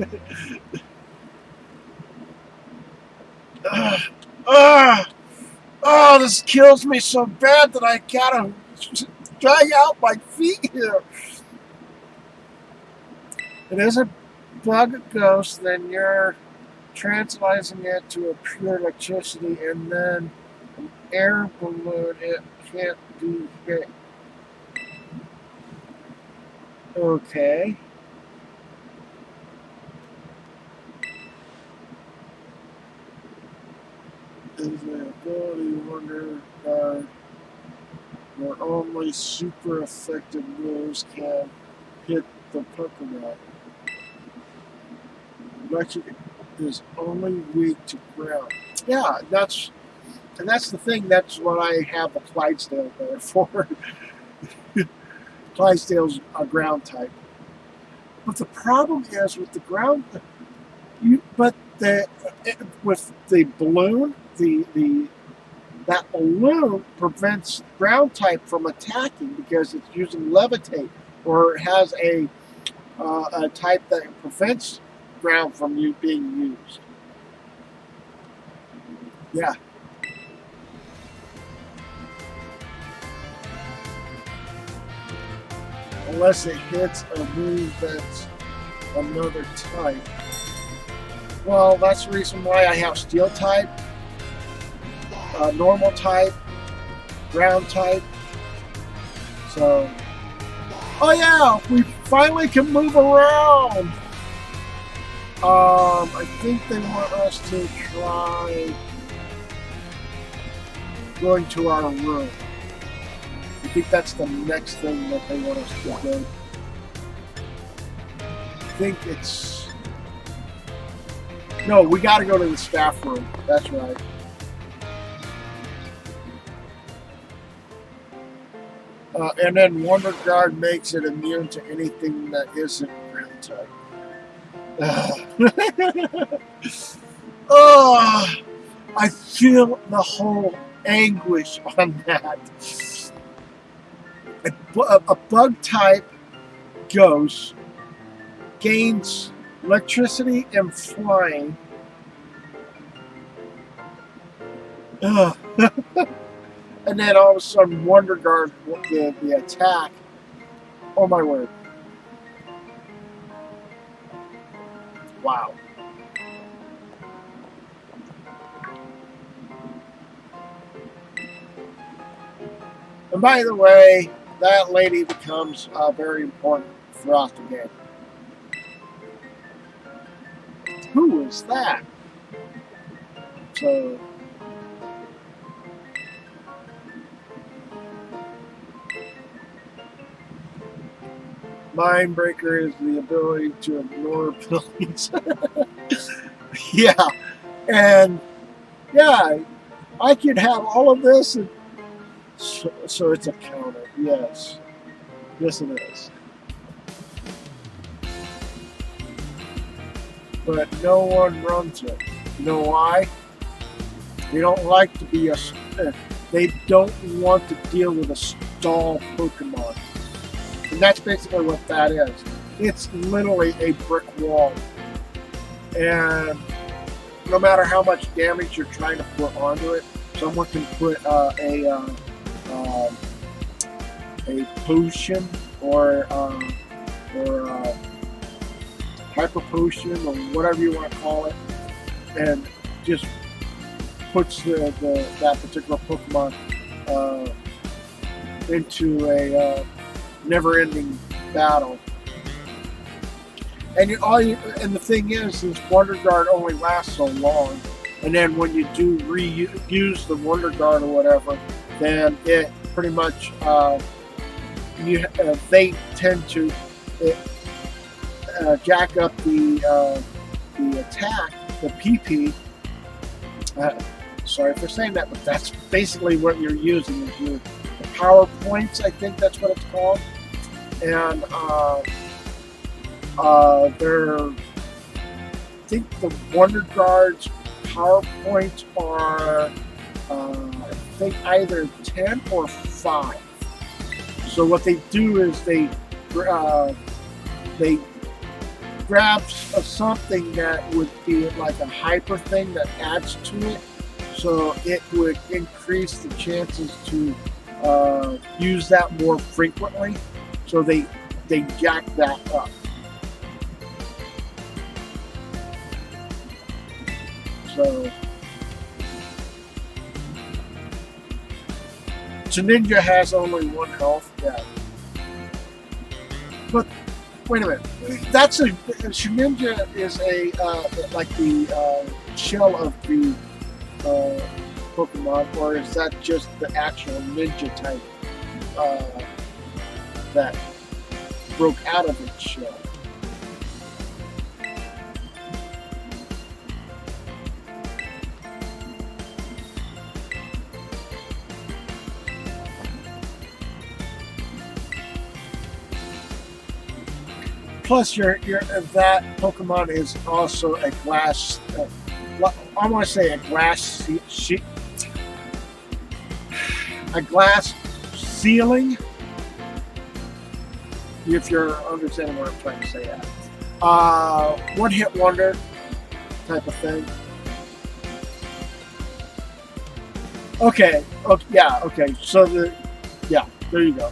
This kills me so bad that I gotta drag out my feet here. It is a bug ghost, then you're translating it to a pure electricity, and then an air balloon, it can't be hit. Okay. Is the ability wonder where only super effective moves can hit the Pokemon. Electric is only weak to ground. Yeah, that's the thing. That's what I have the Clydesdale there for. Clydesdale's a ground type. But the problem is with the ground, with the balloon, that balloon prevents ground type from attacking because it's using levitate, or it has a type that prevents ground from being used. Yeah. Unless it hits a move that's another type. Well, that's the reason why I have steel type, normal type, ground type. So, oh yeah, we finally can move around. I think they want us to try going to our room. I think that's the next thing that they want us to do. I think it's... No, we got to go to the staff room. That's right. And then Wonder Guard makes it immune to anything that isn't ground type. Oh, I feel the whole anguish on that. A bug type ghost gains electricity and flying. And then all of a sudden Wonder Guard, the attack. Oh my word. Wow. And by the way, that lady becomes very important throughout the game. Who is that? So, Mind Breaker is the ability to ignore abilities. Yeah, and yeah, I could have all of this, and so it's a counter. Yes, yes it is. But no one runs it. You know why? They don't like to be they don't want to deal with a stall Pokemon. And that's basically what that is. It's literally a brick wall. And no matter how much damage you're trying to put onto it, someone can put a potion or hyper potion or whatever you want to call it, and just puts that particular Pokemon into a never-ending battle. And and the thing is Wonder Guard only lasts so long, and then when you do reuse the Wonder Guard or whatever, then it pretty much they tend to jack up the attack, the PP. Sorry for saying that, but that's basically what you're using. Is the power points, I think that's what it's called, and I think the Wonder Guard's power points are I think either 10 or 5. So what they do is they grab something that would be like a hyper thing that adds to it, so it would increase the chances to use that more frequently. So they jack that up. So Ninja has only 1 health, yeah. But wait a minute, Ninja is like the shell of the Pokemon, or is that just the actual ninja type that broke out of its shell? Plus, that Pokemon is also a glass. I want to say a glass sheet, a glass ceiling. If you're understanding what I'm trying to say, one-hit wonder type of thing. Okay. Yeah. Okay. So there you go.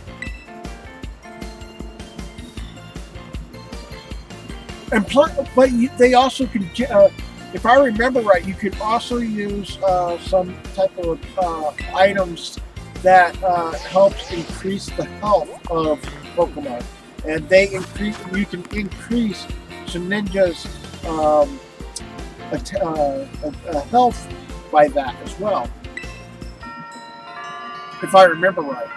And but they also can, if I remember right, you could also use some type of items that helps increase the health of Pokemon, and you can increase Ninja's health by that as well, if I remember right.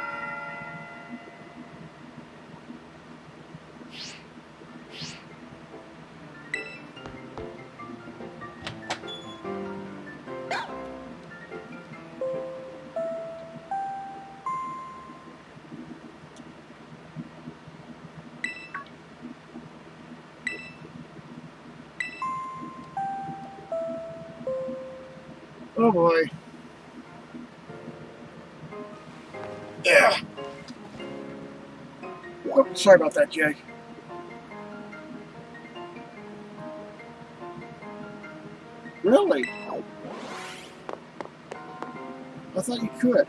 Oh boy. Yeah. Oh, sorry about that, Jay. Really? I thought you could.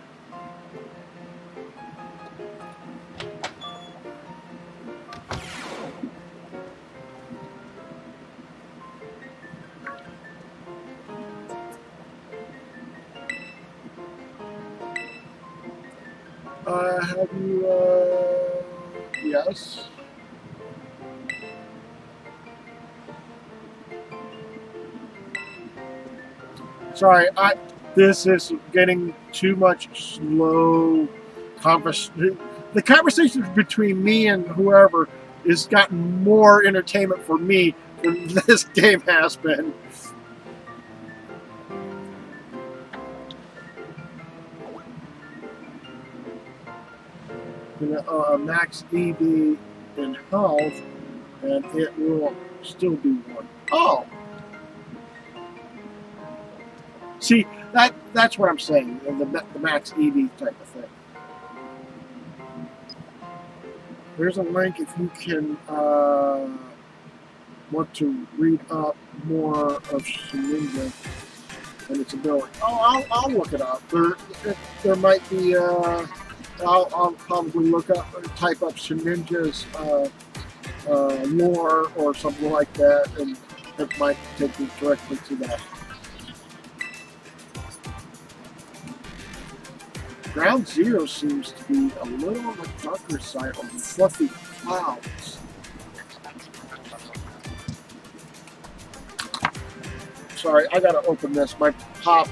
Have you, yes. Sorry, this is getting too much slow conversation. The conversation between me and whoever has gotten more entertainment for me than this game has been. Max EB in health, and it will still do 1. Oh! See, that's what I'm saying, the max EB type of thing. There's a link if you can want to read up more of Ninja and its ability. Oh, I'll look it up. There might be. I'll probably type up Ninja's lore or something like that, and it might take me directly to that. Ground Zero seems to be a little on the darker side of fluffy clouds. Sorry, I gotta open this. My pop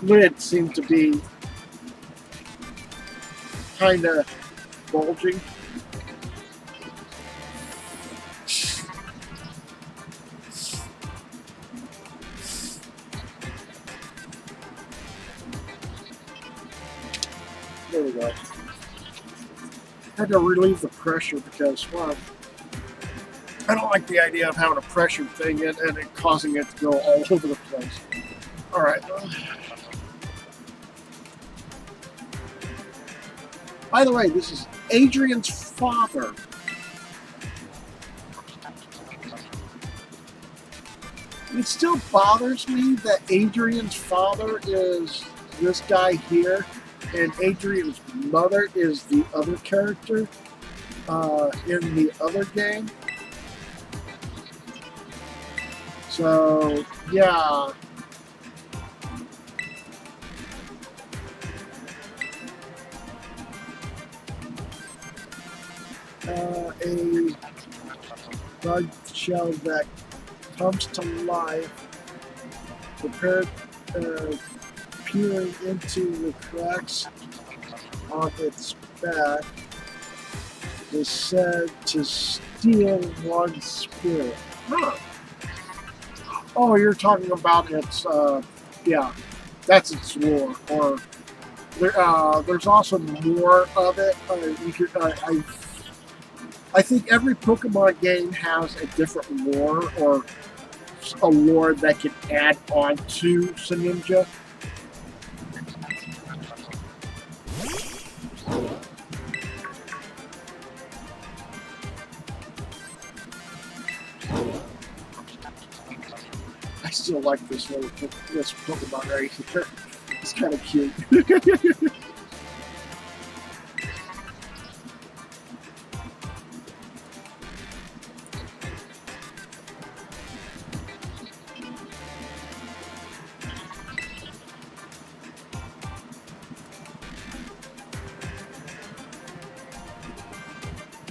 lid seemed to be kind of bulging. There we go. I had to relieve the pressure because, well, I don't like the idea of having a pressure thing and it causing it to go all over the place. All right. By the way, this is Adrian's father. It still bothers me that Adrian's father is this guy here, and Adrian's mother is the other character in the other game. So, yeah. A bug shell that comes to life, prepared, peering into the cracks on its back, is said to steal one's spirit. Huh. Oh, you're talking about its, yeah, that's its lore. Or there's also more of it. You could, I think every Pokemon game has a different lore, or a lore that can add on to Greninja. I still like this Pokemon right here. It's kind of cute.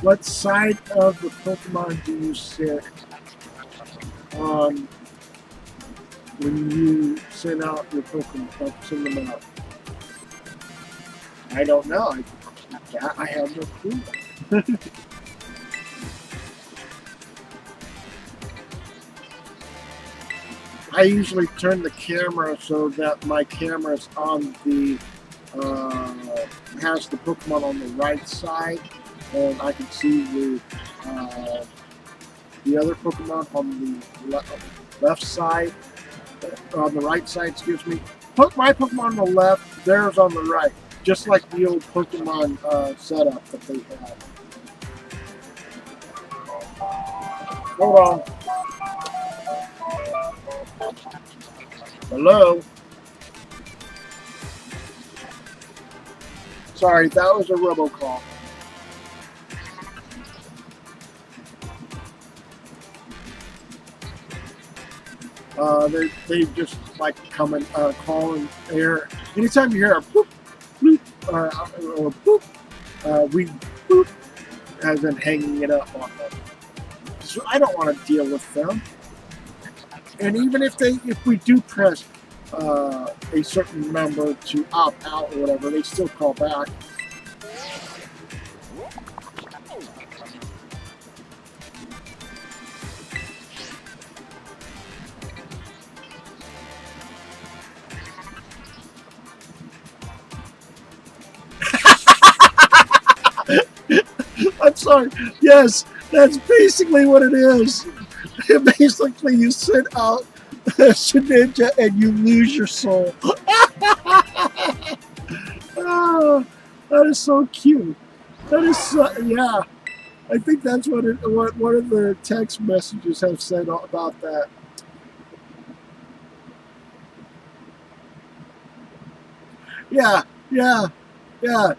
What side of the Pokemon do you sit on when you send out your Pokemon, send them out? I don't know. I have no clue. I usually turn the camera so that my camera's on the has the Pokemon on the right side, and I can see the other Pokemon on the left side, on the right side, excuse me. Put my Pokemon on the left, theirs on the right, just like the old Pokemon setup that they had. Hold on. Hello? Sorry, that was a robocall. They just like come and call and air. Anytime you hear a boop, bloop, or boop, we boop, as in hanging it up on them. So I don't want to deal with them. And even if we do press a certain number to opt out or whatever, they still call back. I'm sorry. Yes, that's basically what it is. Basically, you send out Greninja and you lose your soul. Oh, that is so cute. That is so, yeah. I think that's what one of the text messages have said about that. Yeah, yeah, yeah.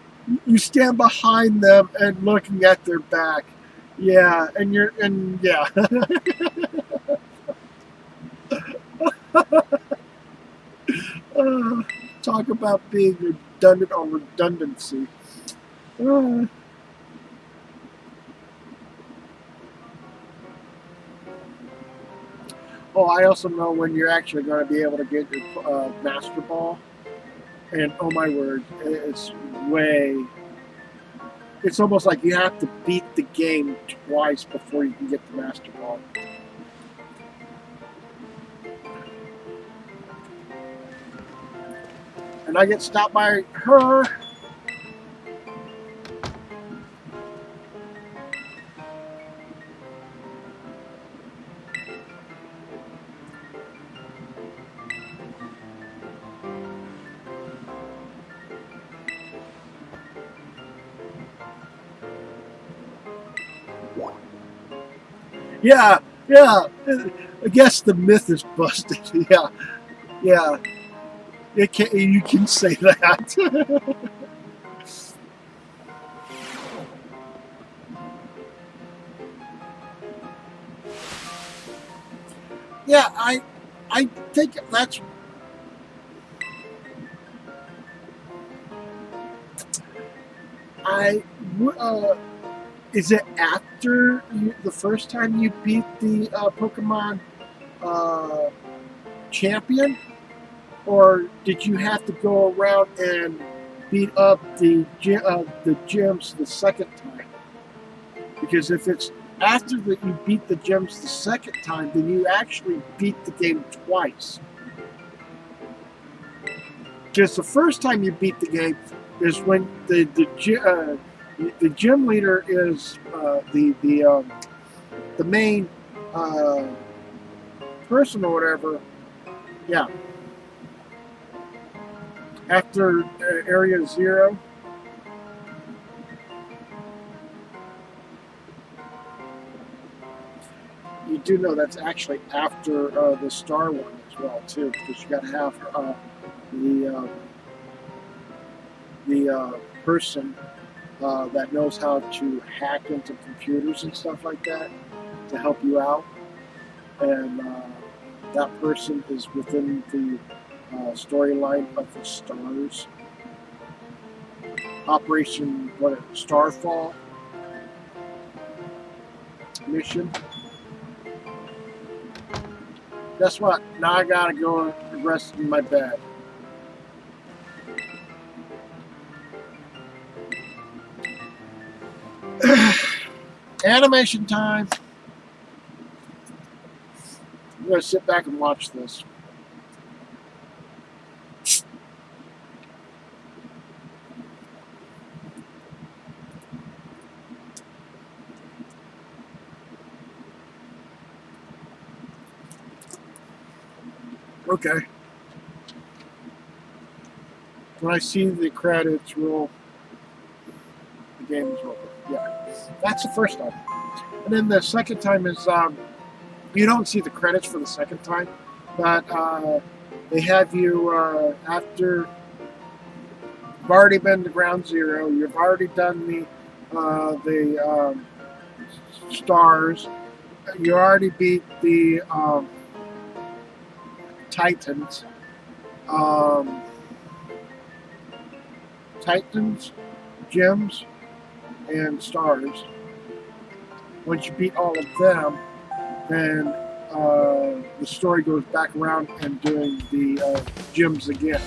You stand behind them and looking at their back. Yeah, and yeah. Talk about being redundant on redundancy. Oh, I also know when you're actually going to be able to get your Master Ball. And oh my word, it's almost like you have to beat the game twice before you can get the Master Ball. And I get stopped by her. Yeah, yeah. I guess the myth is busted. Yeah, yeah. You can say that. Yeah, I think that's. Is it after the first time you beat the Pokemon champion, or did you have to go around and beat up the gyms the second time? Because if it's after that you beat the gyms the second time, then you actually beat the game twice. Because the first time you beat the game is when the gym leader is the main person or whatever. Yeah. After Area 0. You do know that's actually after the Star one as well too, because you got to have the person that knows how to hack into computers and stuff like that to help you out, and that person is within the storyline of the Stars. Operation Starfall mission. Guess what? Now I gotta go and rest in my bed. Animation time. I'm gonna sit back and watch this. Okay. When I see the credits roll, the game is over. Yeah, that's the first time. And then the second time is you don't see the credits for the second time, but they have you after you've already been to Ground Zero, you've already done the Stars, you already beat the Titans. Titans, Gems, and Stars. Once you beat all of them, then the story goes back around and doing the Gems again.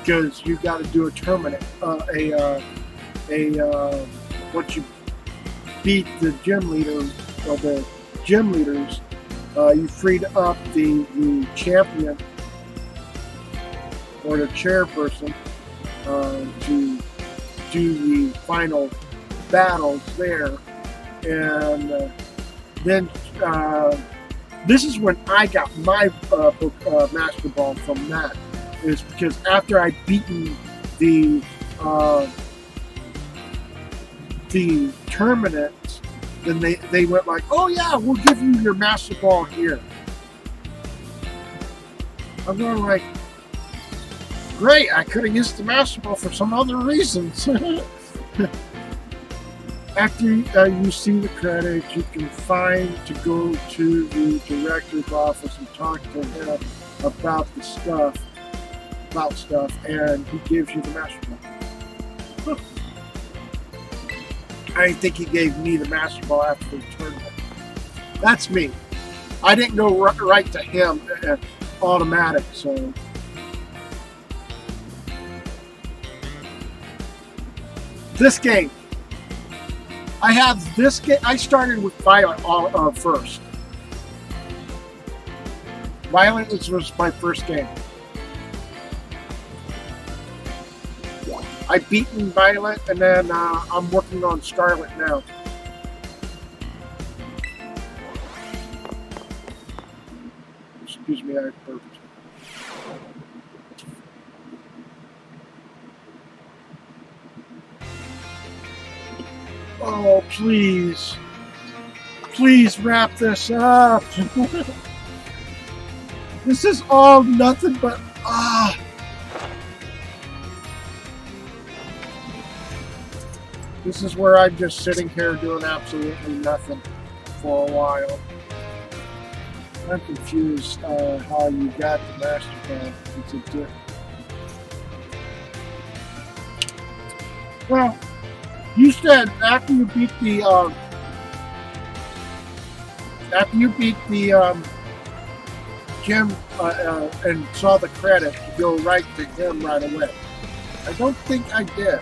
Because you got to do a tournament, once you beat the gym leader or the gym leaders, you freed up the champion or the chairperson to do the final battles there, and then this is when I got my Master Ball from that. Is because after I'd beaten the tournament, then they went like, oh yeah, we'll give you your Master Ball here. I'm going like, great, I could have used the Master Ball for some other reasons. After you see the credits, you can find to go to the director's office and talk to him about the stuff, and he gives you the master ball. I think he gave me the master ball after the tournament. That's me. I didn't go right to him automatic, so. This game. I have this game. I started with Violet first. Violet was my first game. I've beaten Violet, and then I'm working on Scarlet now. Excuse me, I burped. Oh, please. Please wrap this up. This is all nothing but This is where I'm just sitting here doing absolutely nothing for a while. I'm confused how you got the master ball. It's a dip. Well, you said after you beat the gym and saw the credit, you go right to him right away. I don't think I did.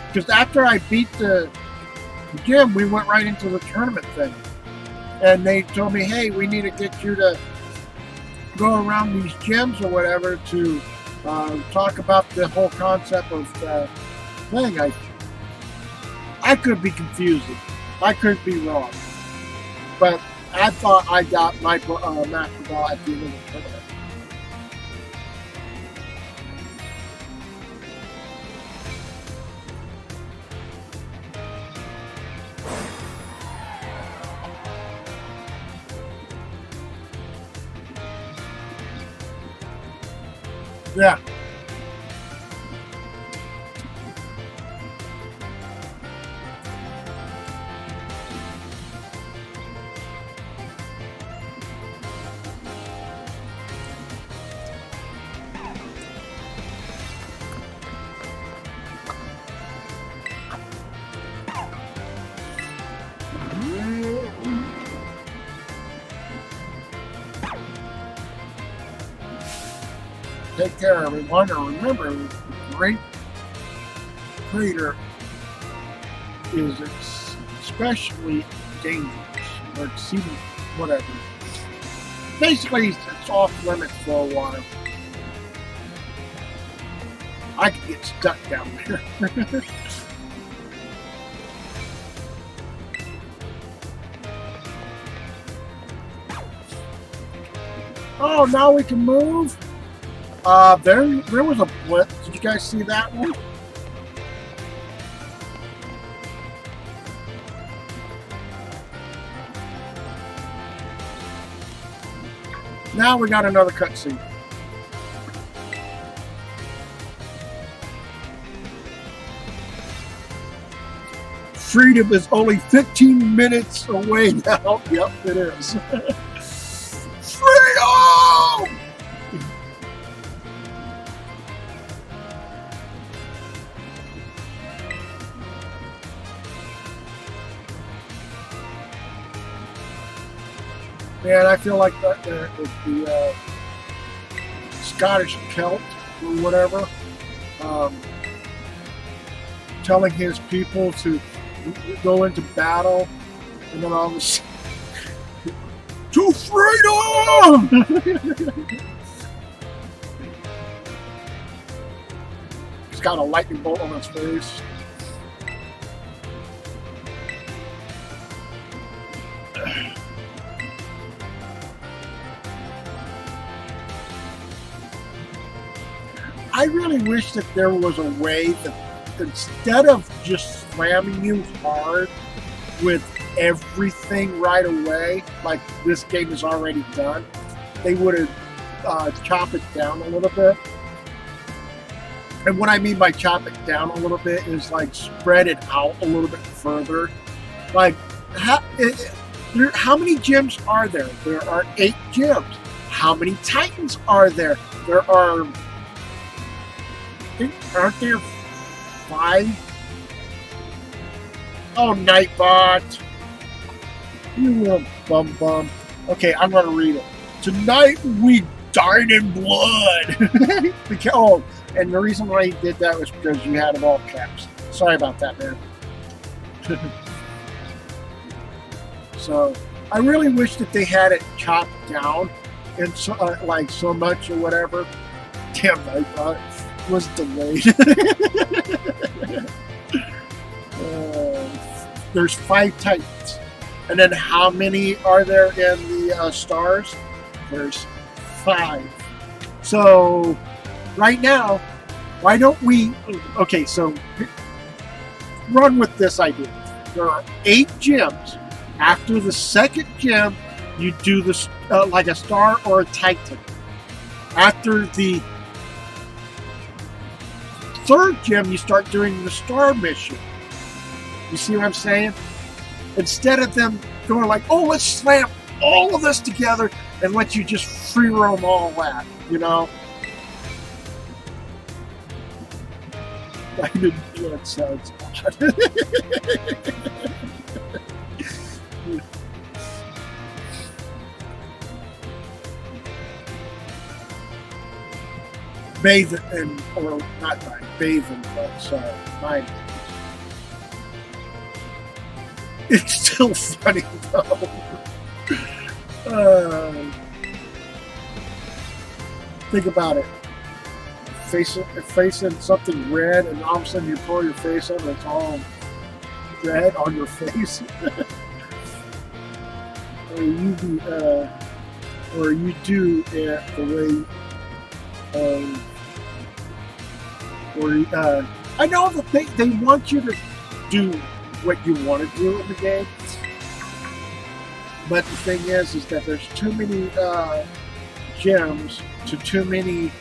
Because after I beat the gym, we went right into the tournament thing. And they told me, hey, we need to get you to go around these gyms or whatever to talk about the whole concept of thing. I could be confusing. I could be wrong. But I thought I got my master ball at the end of the tournament. Yeah. Take care, everyone, and remember, the Great Crater is especially dangerous, or exceeding whatever. Basically, it's off limits for a while. I could get stuck down there. Oh, now we can move? There was a blip. Did you guys see that one? Now we got another cutscene. Freedom is only 15 minutes away now. Yep, it is. Freedom! Man, I feel like that the Scottish Celt or whatever, telling his people to go into battle, and then all of a sudden, to freedom! He's got a lightning bolt on his face. I really wish that there was a way that instead of just slamming you hard with everything right away, like this game is already done, they would have chopped it down a little bit. And what I mean by chop it down a little bit is like spread it out a little bit further. Like, how many gyms are there? There are 8 gyms. How many Titans are there? There are, aren't there 5? Oh, Nightbot. You little bum. Okay, I'm going to read it. Tonight we dine in blood. Oh, and the reason why he did that was because you had it all caps. Sorry about that, man. So, I really wish that they had it chopped down and so, like so much or whatever. Damn, Nightbot was delayed. There's 5 Titans. And then how many are there in the stars? There's 5. So, right now, why don't we... Okay, so run with this idea. There are 8 gyms. After the second gym, you do this like a star or a Titan. After the third gym, you start doing the star mission. You see what I'm saying? Instead of them going like, oh, let's slam all of this together and let you just free roam all that, you know? I didn't know it sounds odd. Bathing, or not mine, bathing, but sorry, mine. It's still funny though. Think about it. Facing something red, and all of a sudden you pull your face up and it's all red on your face. Or you do it the way. I know that they want you to do what you want to do in the game, but the thing is that there's too many gems to too many.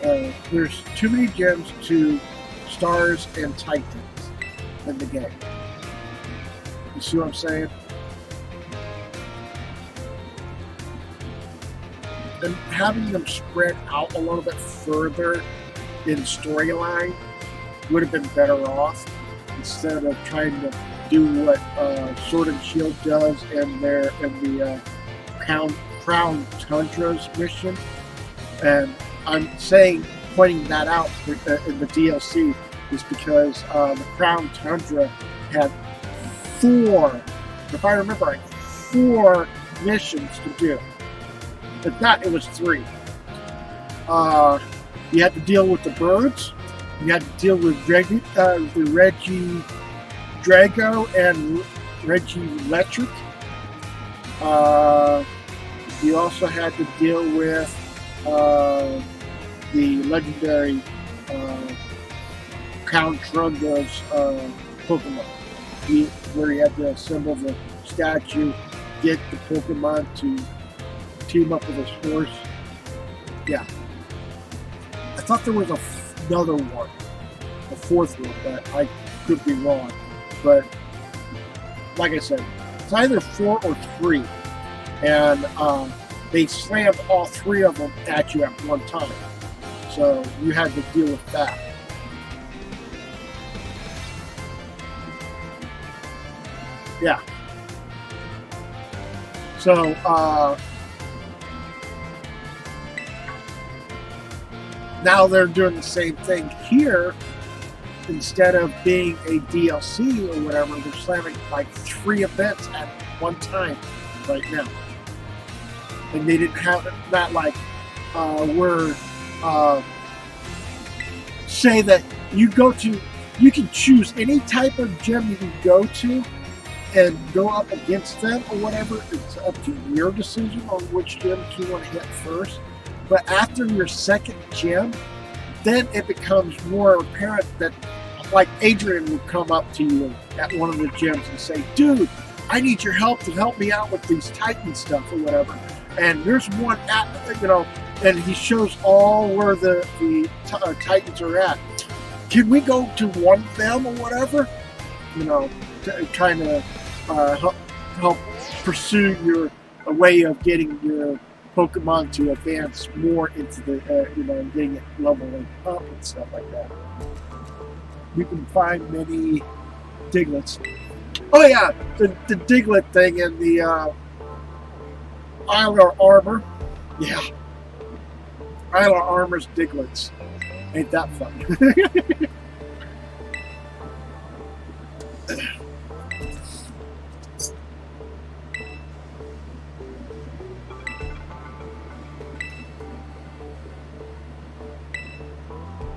There's too many gems to stars and Titans in the game. You see what I'm saying? And having them spread out a little bit further in storyline would have been better off, instead of trying to do what Sword and Shield does in the Crown Tundra's mission. And I'm pointing that out in the DLC is because the Crown Tundra had 4, if I remember right, 4 missions to do. If not, it was 3. You had to deal with the birds. You had to deal with the Reggie Drago and Reggie Electric. You also had to deal with the legendary Count Trunda's Pokemon, where you had to assemble the statue, get the Pokemon to team up with his horse. Yeah. I thought there was another one, a 4th one, but I could be wrong. But like I said, it's either 4 or 3, and they slammed all 3 of them at you at one time. So you had to deal with that. Yeah. So now they're doing the same thing here. Instead of being a DLC or whatever, they're slamming like 3 events at one time right now. And they didn't have it, not like say that you can choose any type of gym you can go to and go up against them or whatever. It's up to your decision on which gym you want to hit first. But after your second gym, then it becomes more apparent that, like, Adrian would come up to you at one of the gyms and say, dude, I need your help to help me out with these Titan stuff or whatever. And there's one and he shows all where the Titans are at. can we go to one of them or whatever? You know, to kind of help pursue your a way of getting your Pokemon to advance more into the getting it leveling up and stuff like that. You can find many Diglets. Oh yeah, the Diglett thing in the Isle of Armor. Yeah, Isle of Armor's Diglets. Ain't that fun?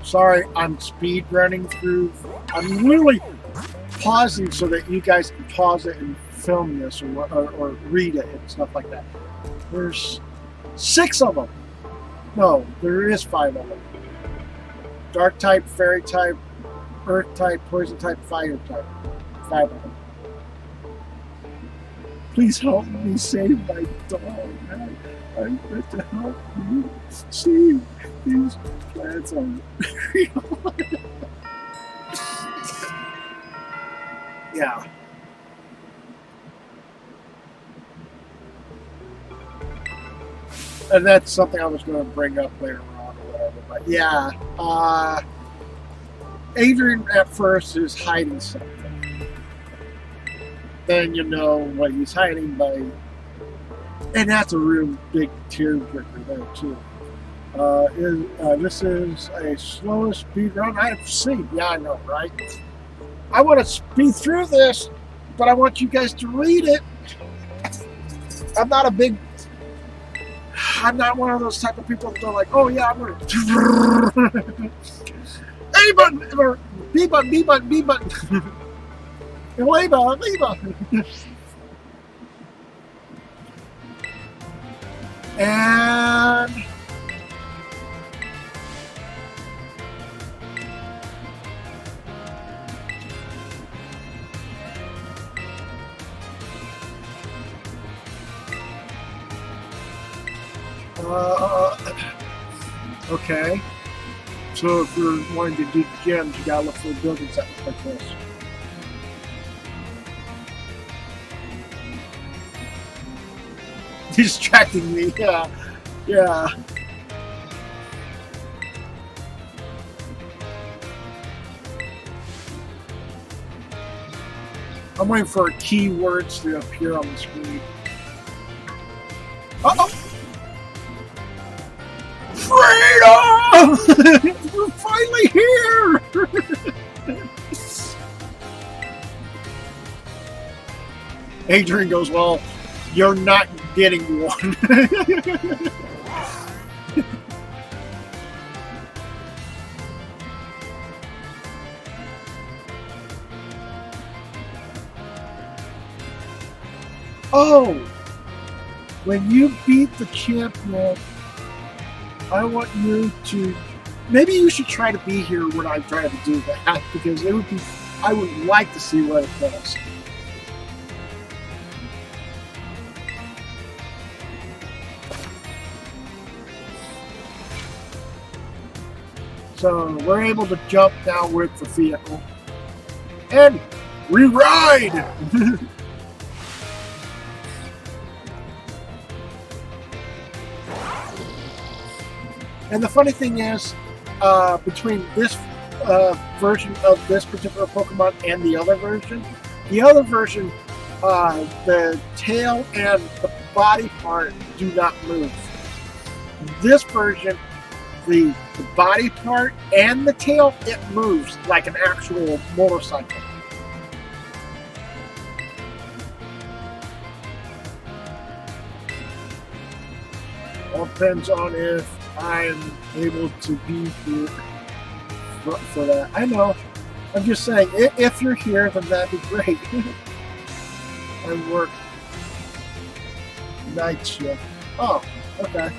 Sorry, I'm speed running through. I'm literally pausing so that you guys can pause it and film this or read it and stuff like that. There's 6 of them. No, there is 5 of them. Dark type, fairy type, earth type, poison type, fire type. 5 of them. Please help me save my dog. I'm going to help you see these plants on real. Yeah. And that's something I was going to bring up later on or whatever. But yeah, Adrian at first is hiding something. Then you know what he's hiding by, and that's a real big tearjerker there too. This is a slowest speed run I've seen. Yeah, I know, right? I want to speed through this, but I want you guys to read it. I'm not one of those type of people that are like, oh yeah, I'm going to A button, or B button, B button, B button. A button, A button. And okay. So if you're wanting to do gems, you gotta look for buildings that look like this. Distracting me, yeah. Yeah. I'm waiting for keywords to appear on the screen. Uh-oh! Freedom! We're finally here! Adrian goes, well, you're not getting one. Oh! When you beat the champion, I want you to... Maybe you should try to be here when I try to do that, because it would be... I would like to see what it does. So we're able to jump now with the vehicle. And we ride! And the funny thing is, between this version of this particular Pokemon and the other version, the tail and the body part do not move. This version, the body part and the tail, it moves like an actual motorcycle. All depends on if I'm able to be here for that. I know. I'm just saying, if you're here, then that'd be great. I work night shift. Oh, okay.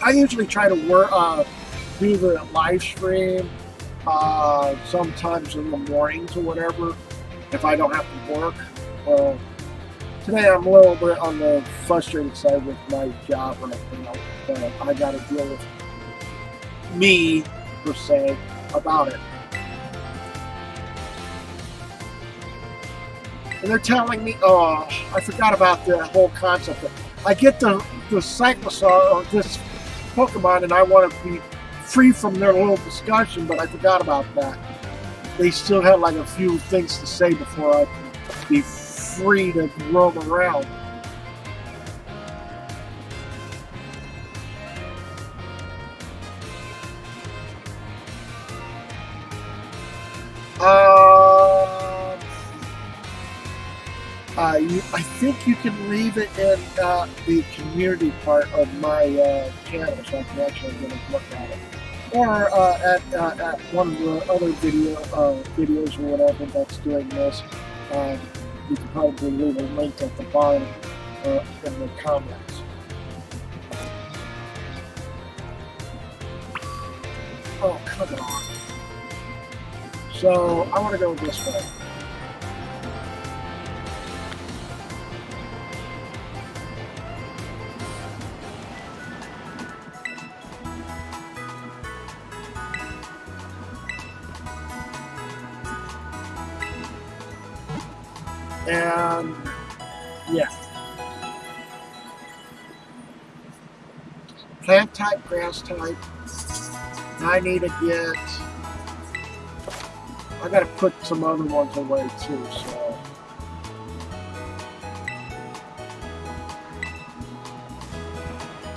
I usually try to work, do the live stream sometimes in the mornings or whatever, if I don't have to work. Well, today I'm a little bit on the frustrated side with my job right now. I got to deal with me per se, about it. And they're telling me, oh, I forgot about the whole concept. I get the Cyclosaur, or this Pokemon, and I want to be free from their little discussion, but I forgot about that. They still have like a few things to say before I can be free to roam around. I think you can leave it in the community part of my channel, so I can actually get a look at it. Or at one of the other videos or whatever that's doing this. You can probably leave a link at the bottom in the comments. Oh, come on. So, I want to go this way. And yeah, plant type, grass type. I need to get, I gotta put some other ones away too, so.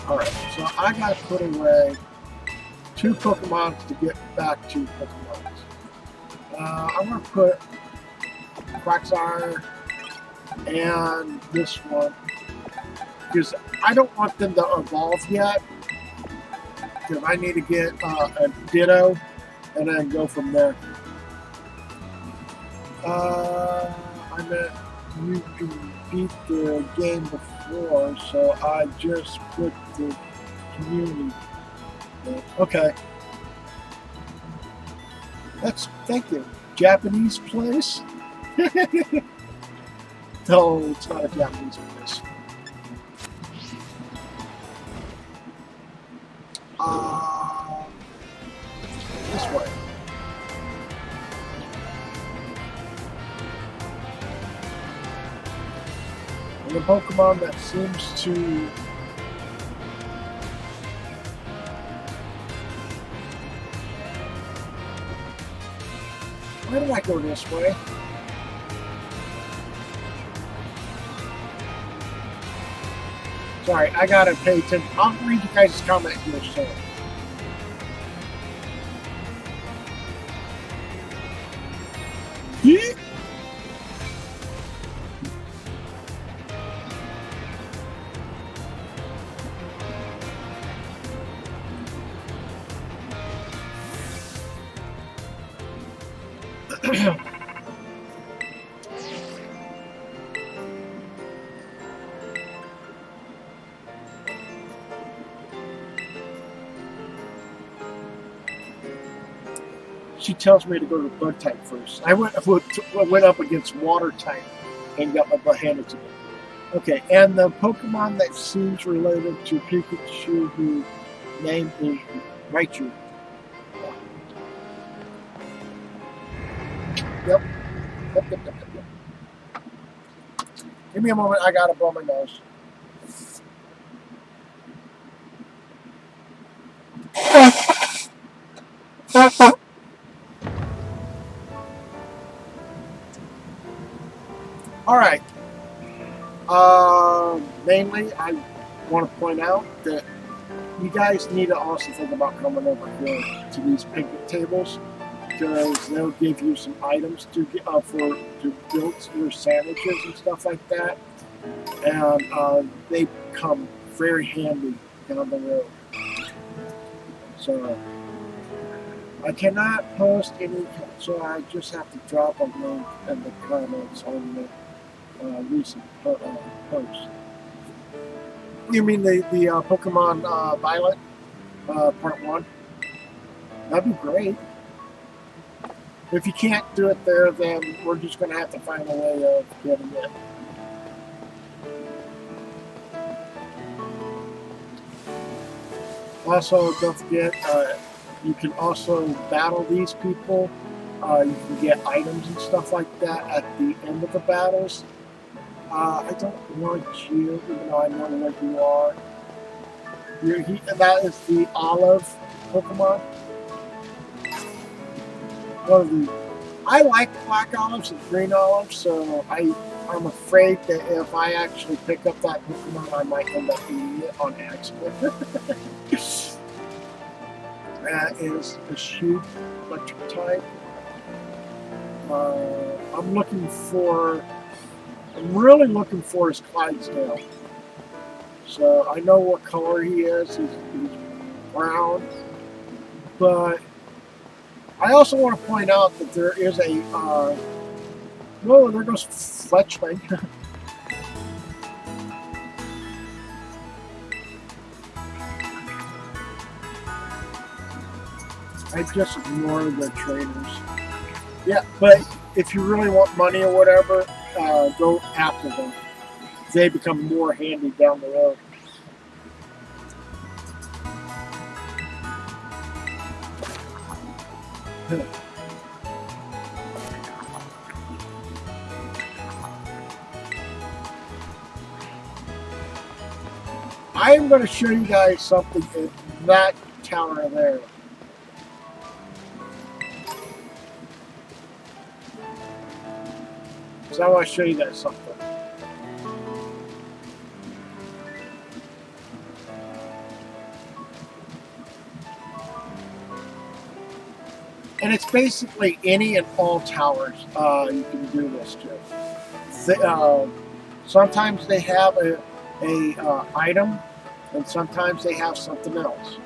Alright, so I gotta put away 2 Pokemon to get back to Pokemon. I'm gonna put Quagsire and this one, because I don't want them to evolve yet, because I need to get a Ditto and then go from there. I meant you can beat the game before, so I just put the community. Okay. Thank you. Japanese place? No, it's not a Japanese place. This way. And the Pokemon that seems to why did I go this way? Sorry, I gotta pay attention. I'll read you guys' comment here soon. She tells me to go to bug type first. I went up against water type and got my butt handed to me. Okay, and the Pokemon that seems related to Pikachu, whose name is Raichu. Yep. Yep. Give me a moment. I gotta blow my nose. All right. Mainly, I want to point out that you guys need to also think about coming over here to these picnic tables, because they'll give you some items to get to build your sandwiches and stuff like that, and they come very handy down the road. So I cannot post any, so I just have to drop a link in the comments on the recent post. You mean the Pokemon Violet Part 1? That'd be great. If you can't do it there, then we're just going to have to find a way of getting it. Also, don't forget, You can also battle these people. You can get items and stuff like that at the end of the battles. I don't want you, even though I know where you are. That is the olive Pokemon. I like black olives and green olives, so I'm afraid that if I actually pick up that Pokemon, I might end up eating it on accident. That is the Shoot electric type. I'm really looking for his Clydesdale. So I know what color he is. He's brown. But I also want to point out that there is a whoa, there goes Fletchling. I just ignore the trainers. Yeah, but if you really want money or whatever, go after them. They become more handy down the road. I am going to show you guys something in that tower there. So I want to show you guys something. And it's basically any and all towers you can do this to. Sometimes they have a item, and sometimes they have something else.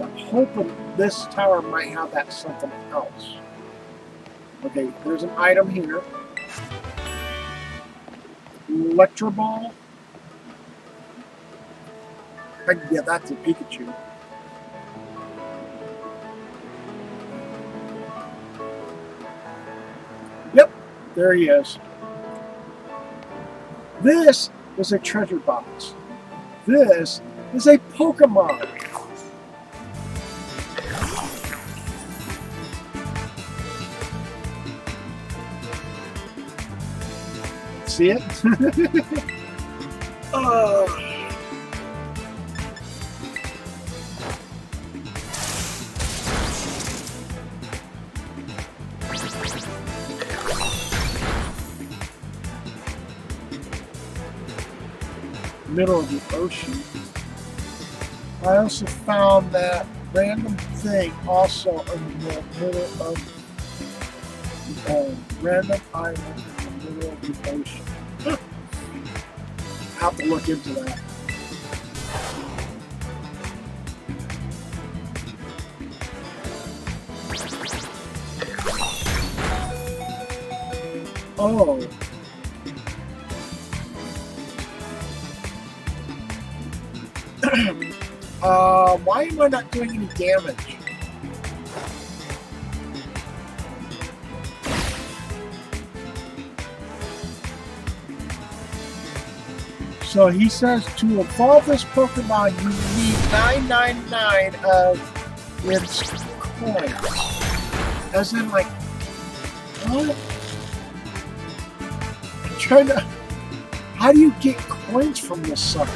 I'm hoping this tower might have that something else. Okay, there's an item here. Electro Ball. I can get that to Pikachu. Yep, there he is. This is a treasure box. This is a Pokemon. See it? Middle of the ocean. I also found that random thing also in the middle of the random island in the middle of the ocean. I have to look into that. Oh. Why am I not doing any damage? So he says to evolve this Pokemon, you need 999 of its coins. As in, like, what? I'm trying to. How do you get coins from this sucker?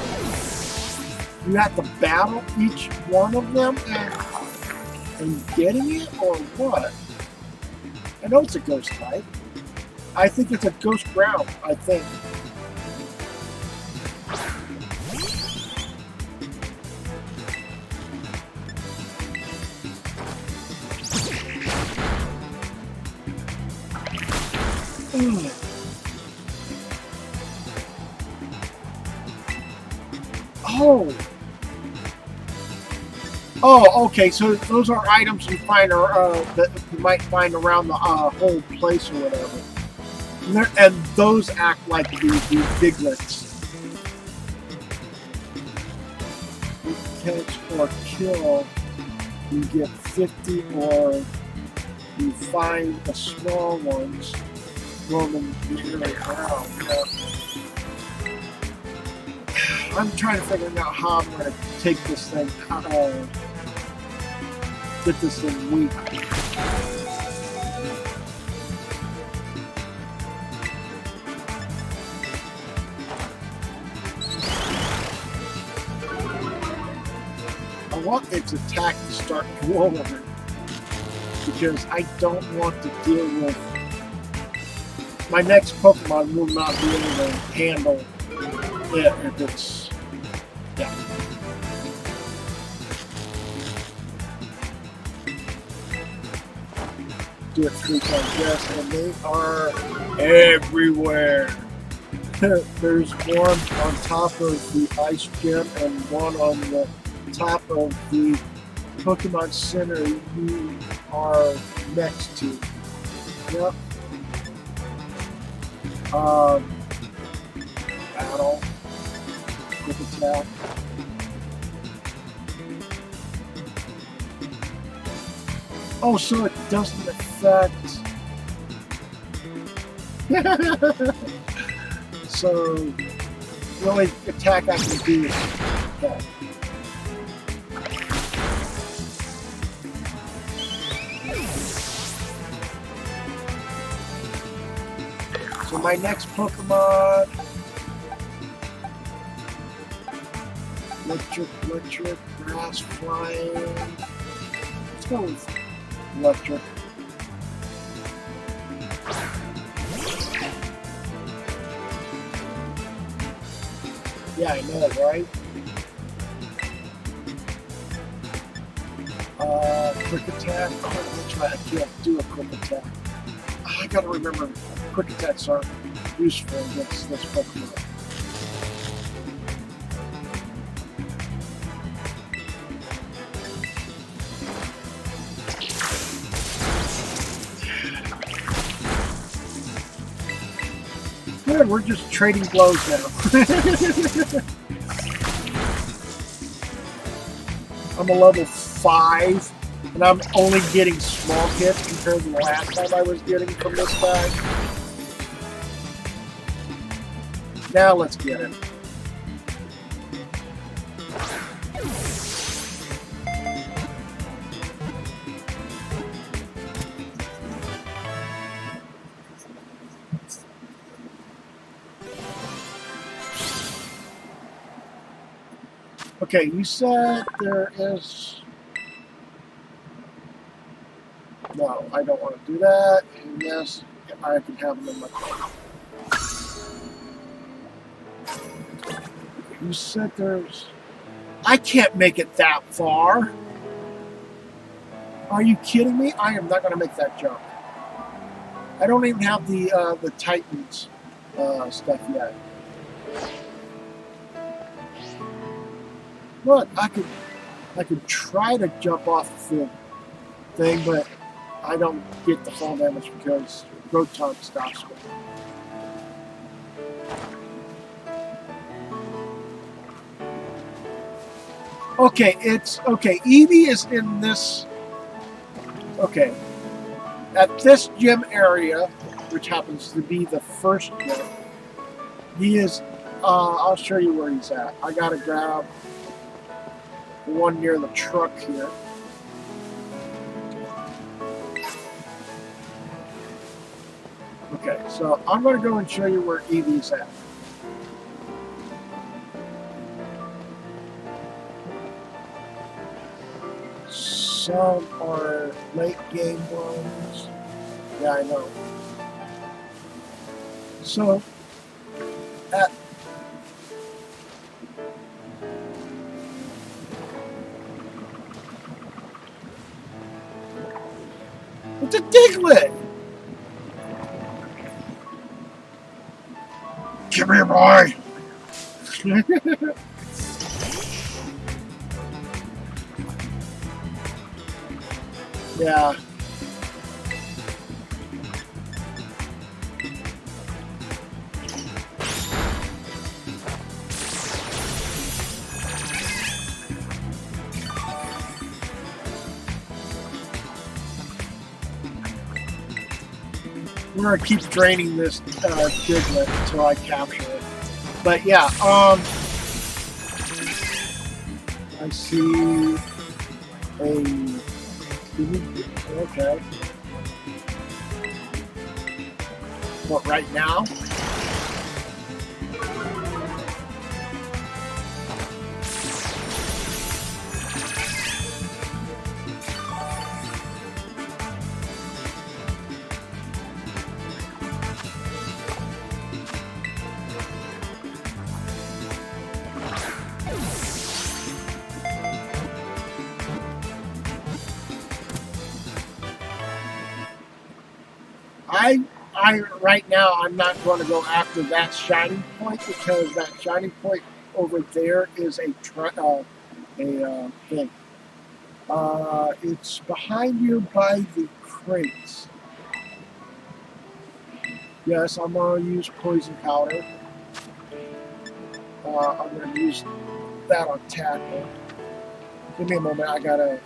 You have to battle each one of them and getting it, or what? I know it's a ghost type. I think it's a ghost ground, I think. Oh. Oh, okay. So those are items you find, that you might find around the whole place or whatever. And those act like the Diglets. You catch or kill, you get 50, or you find the small ones roaming the area around. I'm trying to figure out how I'm going to take this thing get this thing weak. I want its attack to start lowering because I don't want to deal with my next Pokemon will not be able to handle it if it's yeah. Do it 3 times, yes, and they are everywhere. There's one on top of the ice gym and one on the top of the Pokemon Center you are next to. Yep. Battle. Quick attack. Oh, so it doesn't affect. So the only attack I can do is that. So my next Pokemon, electric, grass, flying. Let's go with electric. Yeah, I know, right? Quick attack. Oh, that's right, I can't do a quick attack. I gotta remember, quick attacks aren't useful against this Pokemon. Good, we're just trading blows now. I'm a level 5, and I'm only getting small hits compared to the last time I was getting from this guy. Now let's get him. Okay, you said there is... No, I don't want to do that. And yes, I can have them in my car. You said there's... I can't make it that far. Are you kidding me? I am not going to make that jump. I don't even have the Titans stuff yet. Look, I could try to jump off the thing, but I don't get the fall damage because Rotom stops me. Okay, it's okay. Eevee is in this. Okay, at this gym area, which happens to be the first gym, he is. I'll show you where he's at. I gotta grab the one near the truck here. Okay, so I'm going to go and show you where Eevee's at. Some are late game ones. Yeah, I know. So, at it's a Diglett! Come here, boy! Yeah. We're gonna keep draining this Diglett until I capture it. But yeah, I see a Okay. What, right now? Right now, I'm not going to go after that shining point because that shining point over there is a thing. It's behind you by the crates. Yes, I'm going to use poison powder. I'm going to use that on tackle. Give me a moment.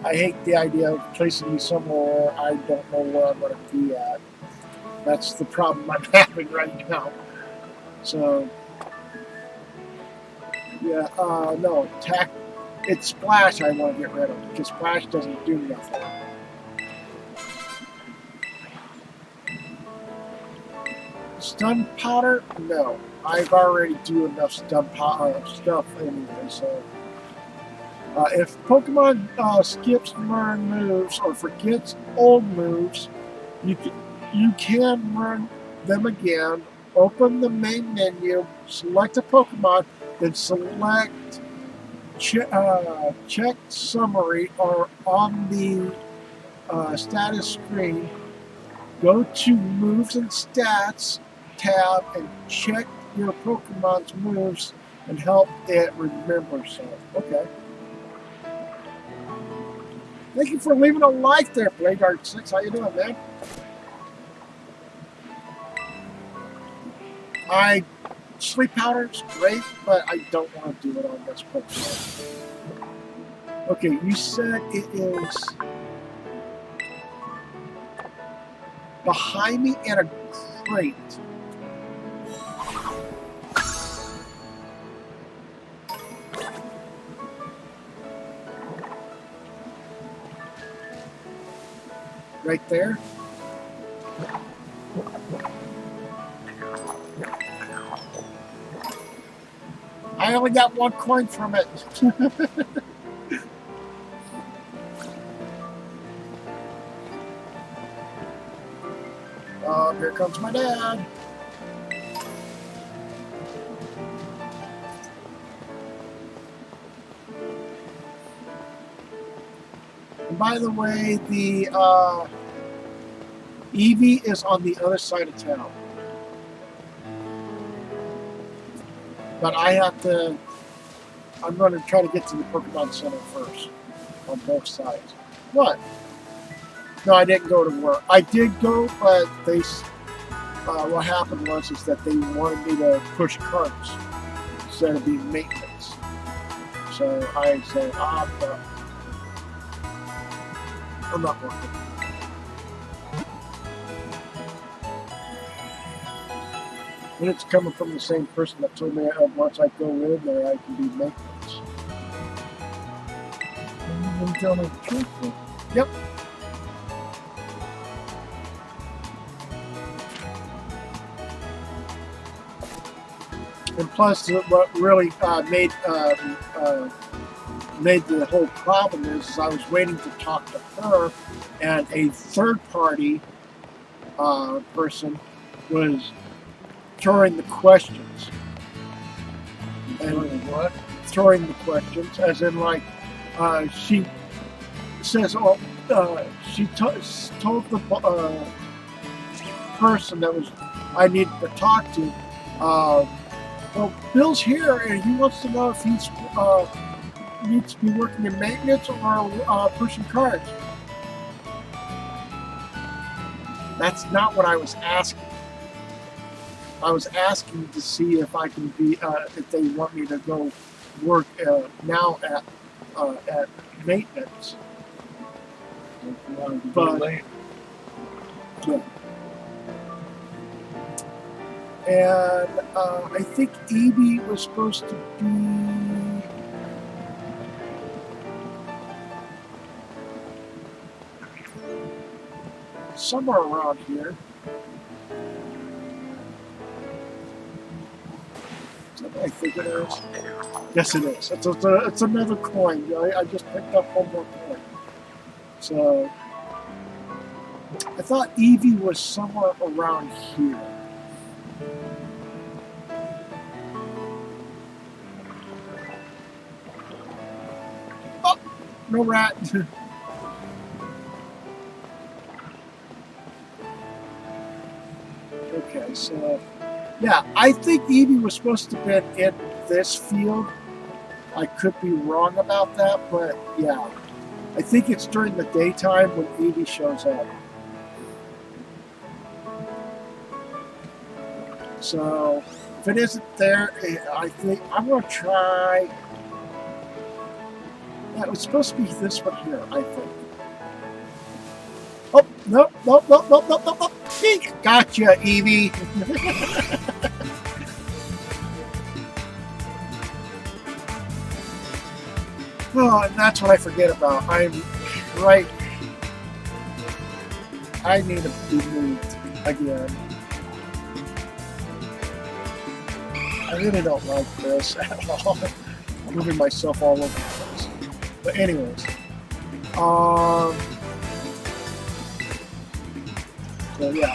I hate the idea of placing me somewhere I don't know where I'm going to be at. That's the problem I'm having right now. So, yeah, no, it's Splash I want to get rid of because Splash doesn't do nothing. Stun powder? No. I've already do enough stun powder stuff anyway, so. If Pokemon skips learn moves or forgets old moves, you can learn them again. Open the main menu, select a Pokemon, then select check summary or on the status screen. Go to Moves and Stats tab and check your Pokemon's moves and help it remember stuff. Okay. Thank you for leaving a like there, BladeDart6. How you doing, man? Sleep powder's great, but I don't want to do it on this Pokemon. Okay, you said it is behind me in a crate. Right there. I only got 1 coin from it. Here comes my dad. And by the way, the Eevee is on the other side of town. But I'm going to try to get to the Pokemon Center first, on both sides. What? No, I didn't go to work. I did go, but what happened was that they wanted me to push carts instead of being maintenance. So I said, I'm not working. And it's coming from the same person that told me once I go in there, I can be maintenance. You didn't tell me the truth. Yep. And plus, what really made the whole problem is I was waiting to talk to her, and a third-party person was throwing the questions. And what? Throwing the questions, as in like, she says, she told the person that I needed to talk to, well, Bill's here and he wants to know if he's needs to be working in maintenance or pushing carts. That's not what I was asking. I was asking to see if I can be, if they want me to go work now at maintenance. But, yeah. And I think Eevee was supposed to be somewhere around here. Is that what I think it is? Yes, it is. It's another coin. I just picked up one more coin. So, I thought Evie was somewhere around here. Oh, no rat. Okay, so, yeah, I think Evie was supposed to have been in this field. I could be wrong about that, but yeah. I think it's during the daytime when Evie shows up. So, if it isn't there, I think I'm going to try. Yeah, it was supposed to be this one here, I think. Oh, nope. Gotcha, Evie. Oh, and that's what I forget about. I'm right. I need to be moved again. I really don't like this at all. I'm moving myself all over the place. But anyways, so yeah.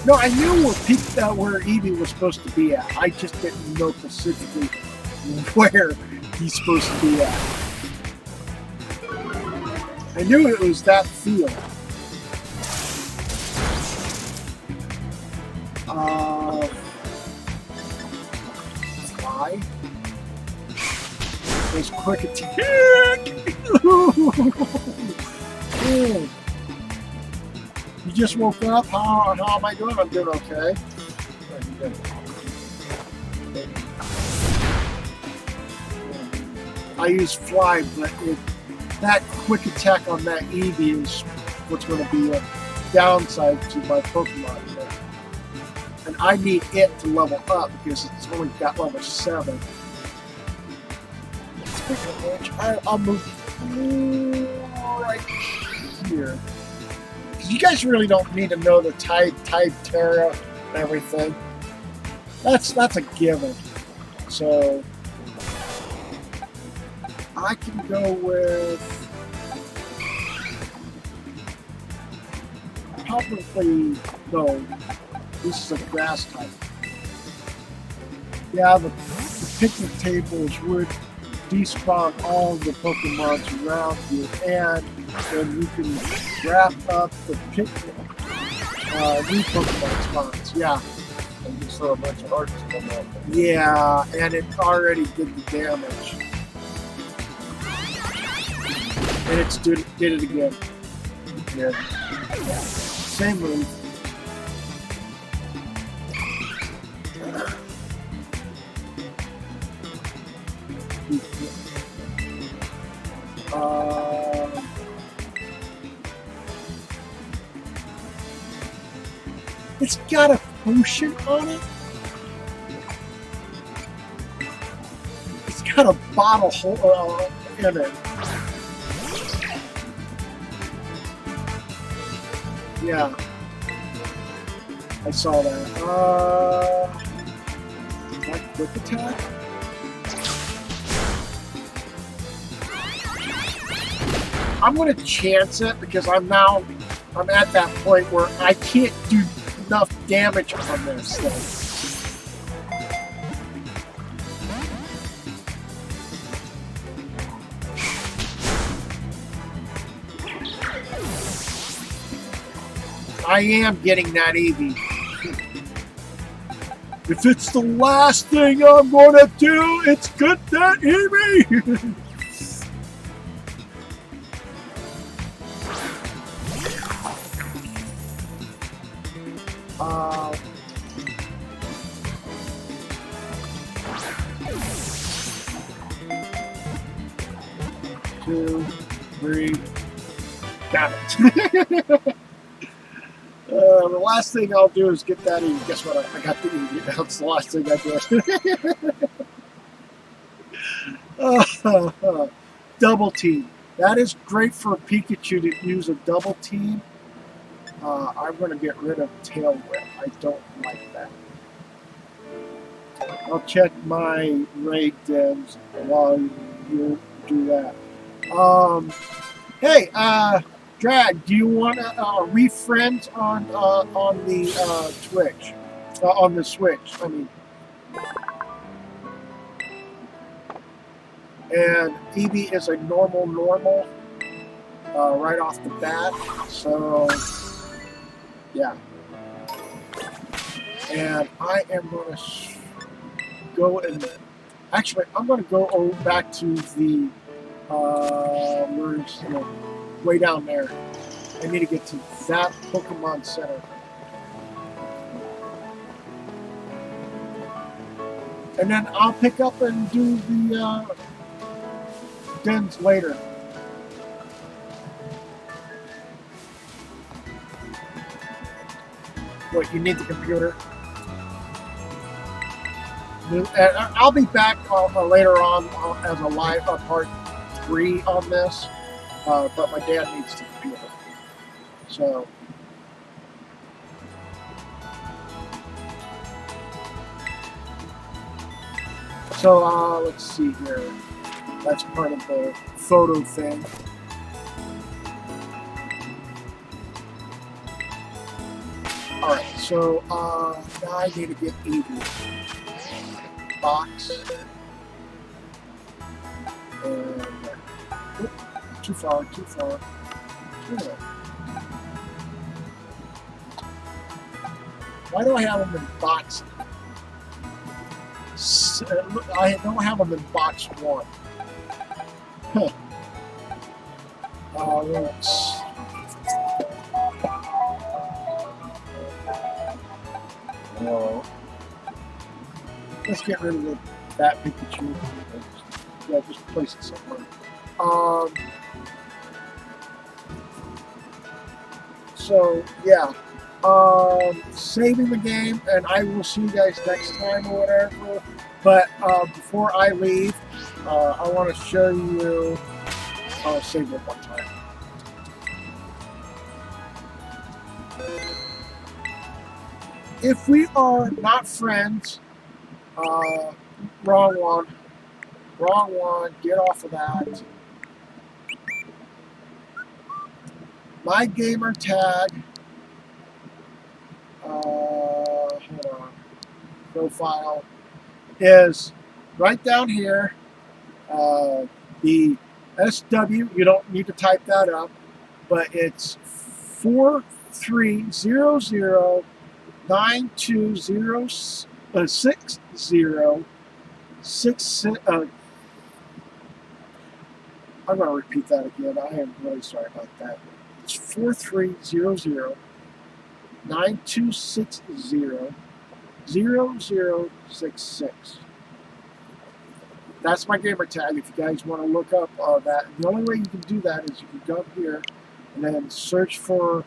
No, I knew where Evie was supposed to be at. I just didn't know specifically where he's supposed to be at. I knew it was that field. Fly. There's quick attack. You just woke up? How am I doing? I'm doing okay. I use fly, but that quick attack on that Evie is what's going to be a downside to my Pokemon. And I need it to level up because it's only got level 7. Speaking of which, I'll move right here. You guys really don't need to know the Tide Terra and everything. That's a given. So I can go with probably no. This is a grass type. Yeah, the picnic tables would despawn all the Pokemon around you, and then you can wrap up the picnic new Pokemon spawns. Yeah. And you saw a bunch of hearts come out. Yeah, and it already did the damage. And it's did it again. Yeah. Same move. It's got a potion on it. It's got a bottle in it. Yeah. I saw that. Like quick attack? I'm going to chance it because I'm at that point where I can't do enough damage on this thing. I am getting that Eevee. If it's the last thing I'm gonna do, it's get that Eevee! 2, 3, got it. The last thing I'll do is get that Eevee. Guess what? I got the Eevee. That's the last thing I did. double team. That is great for Pikachu to use a double team. I'm going to get rid of Tail Whip. I don't like that. I'll check my raid dens while you do that. Hey, Drag, do you want to refriend on the Twitch? On the Switch, I mean. And Eevee is a normal right off the bat. So, yeah. And I am going to go and... Actually, I'm going to go back to the... where's, way down there. I need to get to that Pokemon Center. And then I'll pick up and do the dens later. What, you need the computer? And I'll be back later on as a live part 3 on this, but my dad needs the computer. So let's see here. That's part of the photo thing. Alright, so now I need to get Eevee. Box. And too far. Yeah. Why do I have them in box? I don't have them in box 1. Huh. Let's get rid of that Pikachu. Yeah, just place it somewhere. So yeah, saving the game, and I will see you guys next time or whatever. But before I leave, I want to show you. I'll save it one time. If we are not friends, wrong one, get off of that. My gamer tag, hold on, profile is right down here. The SW, you don't need to type that up, but it's 4300920606. I'm going to repeat that again. I am really sorry about that. It's 430092600066. That's my gamer tag if you guys want to look up that. The only way you can do that is you can go up here and then search for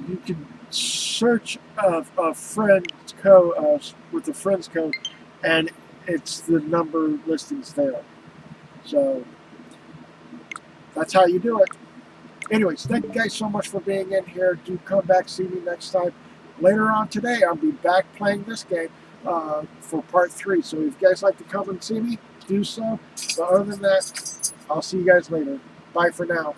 you can search a friend code with the friends code, and it's the number listings there. So that's how you do it. Anyways, thank you guys so much for being in here. Do come back, see me next time. Later on today, I'll be back playing this game for part 3. So if you guys like to come and see me, do so. But other than that, I'll see you guys later. Bye for now.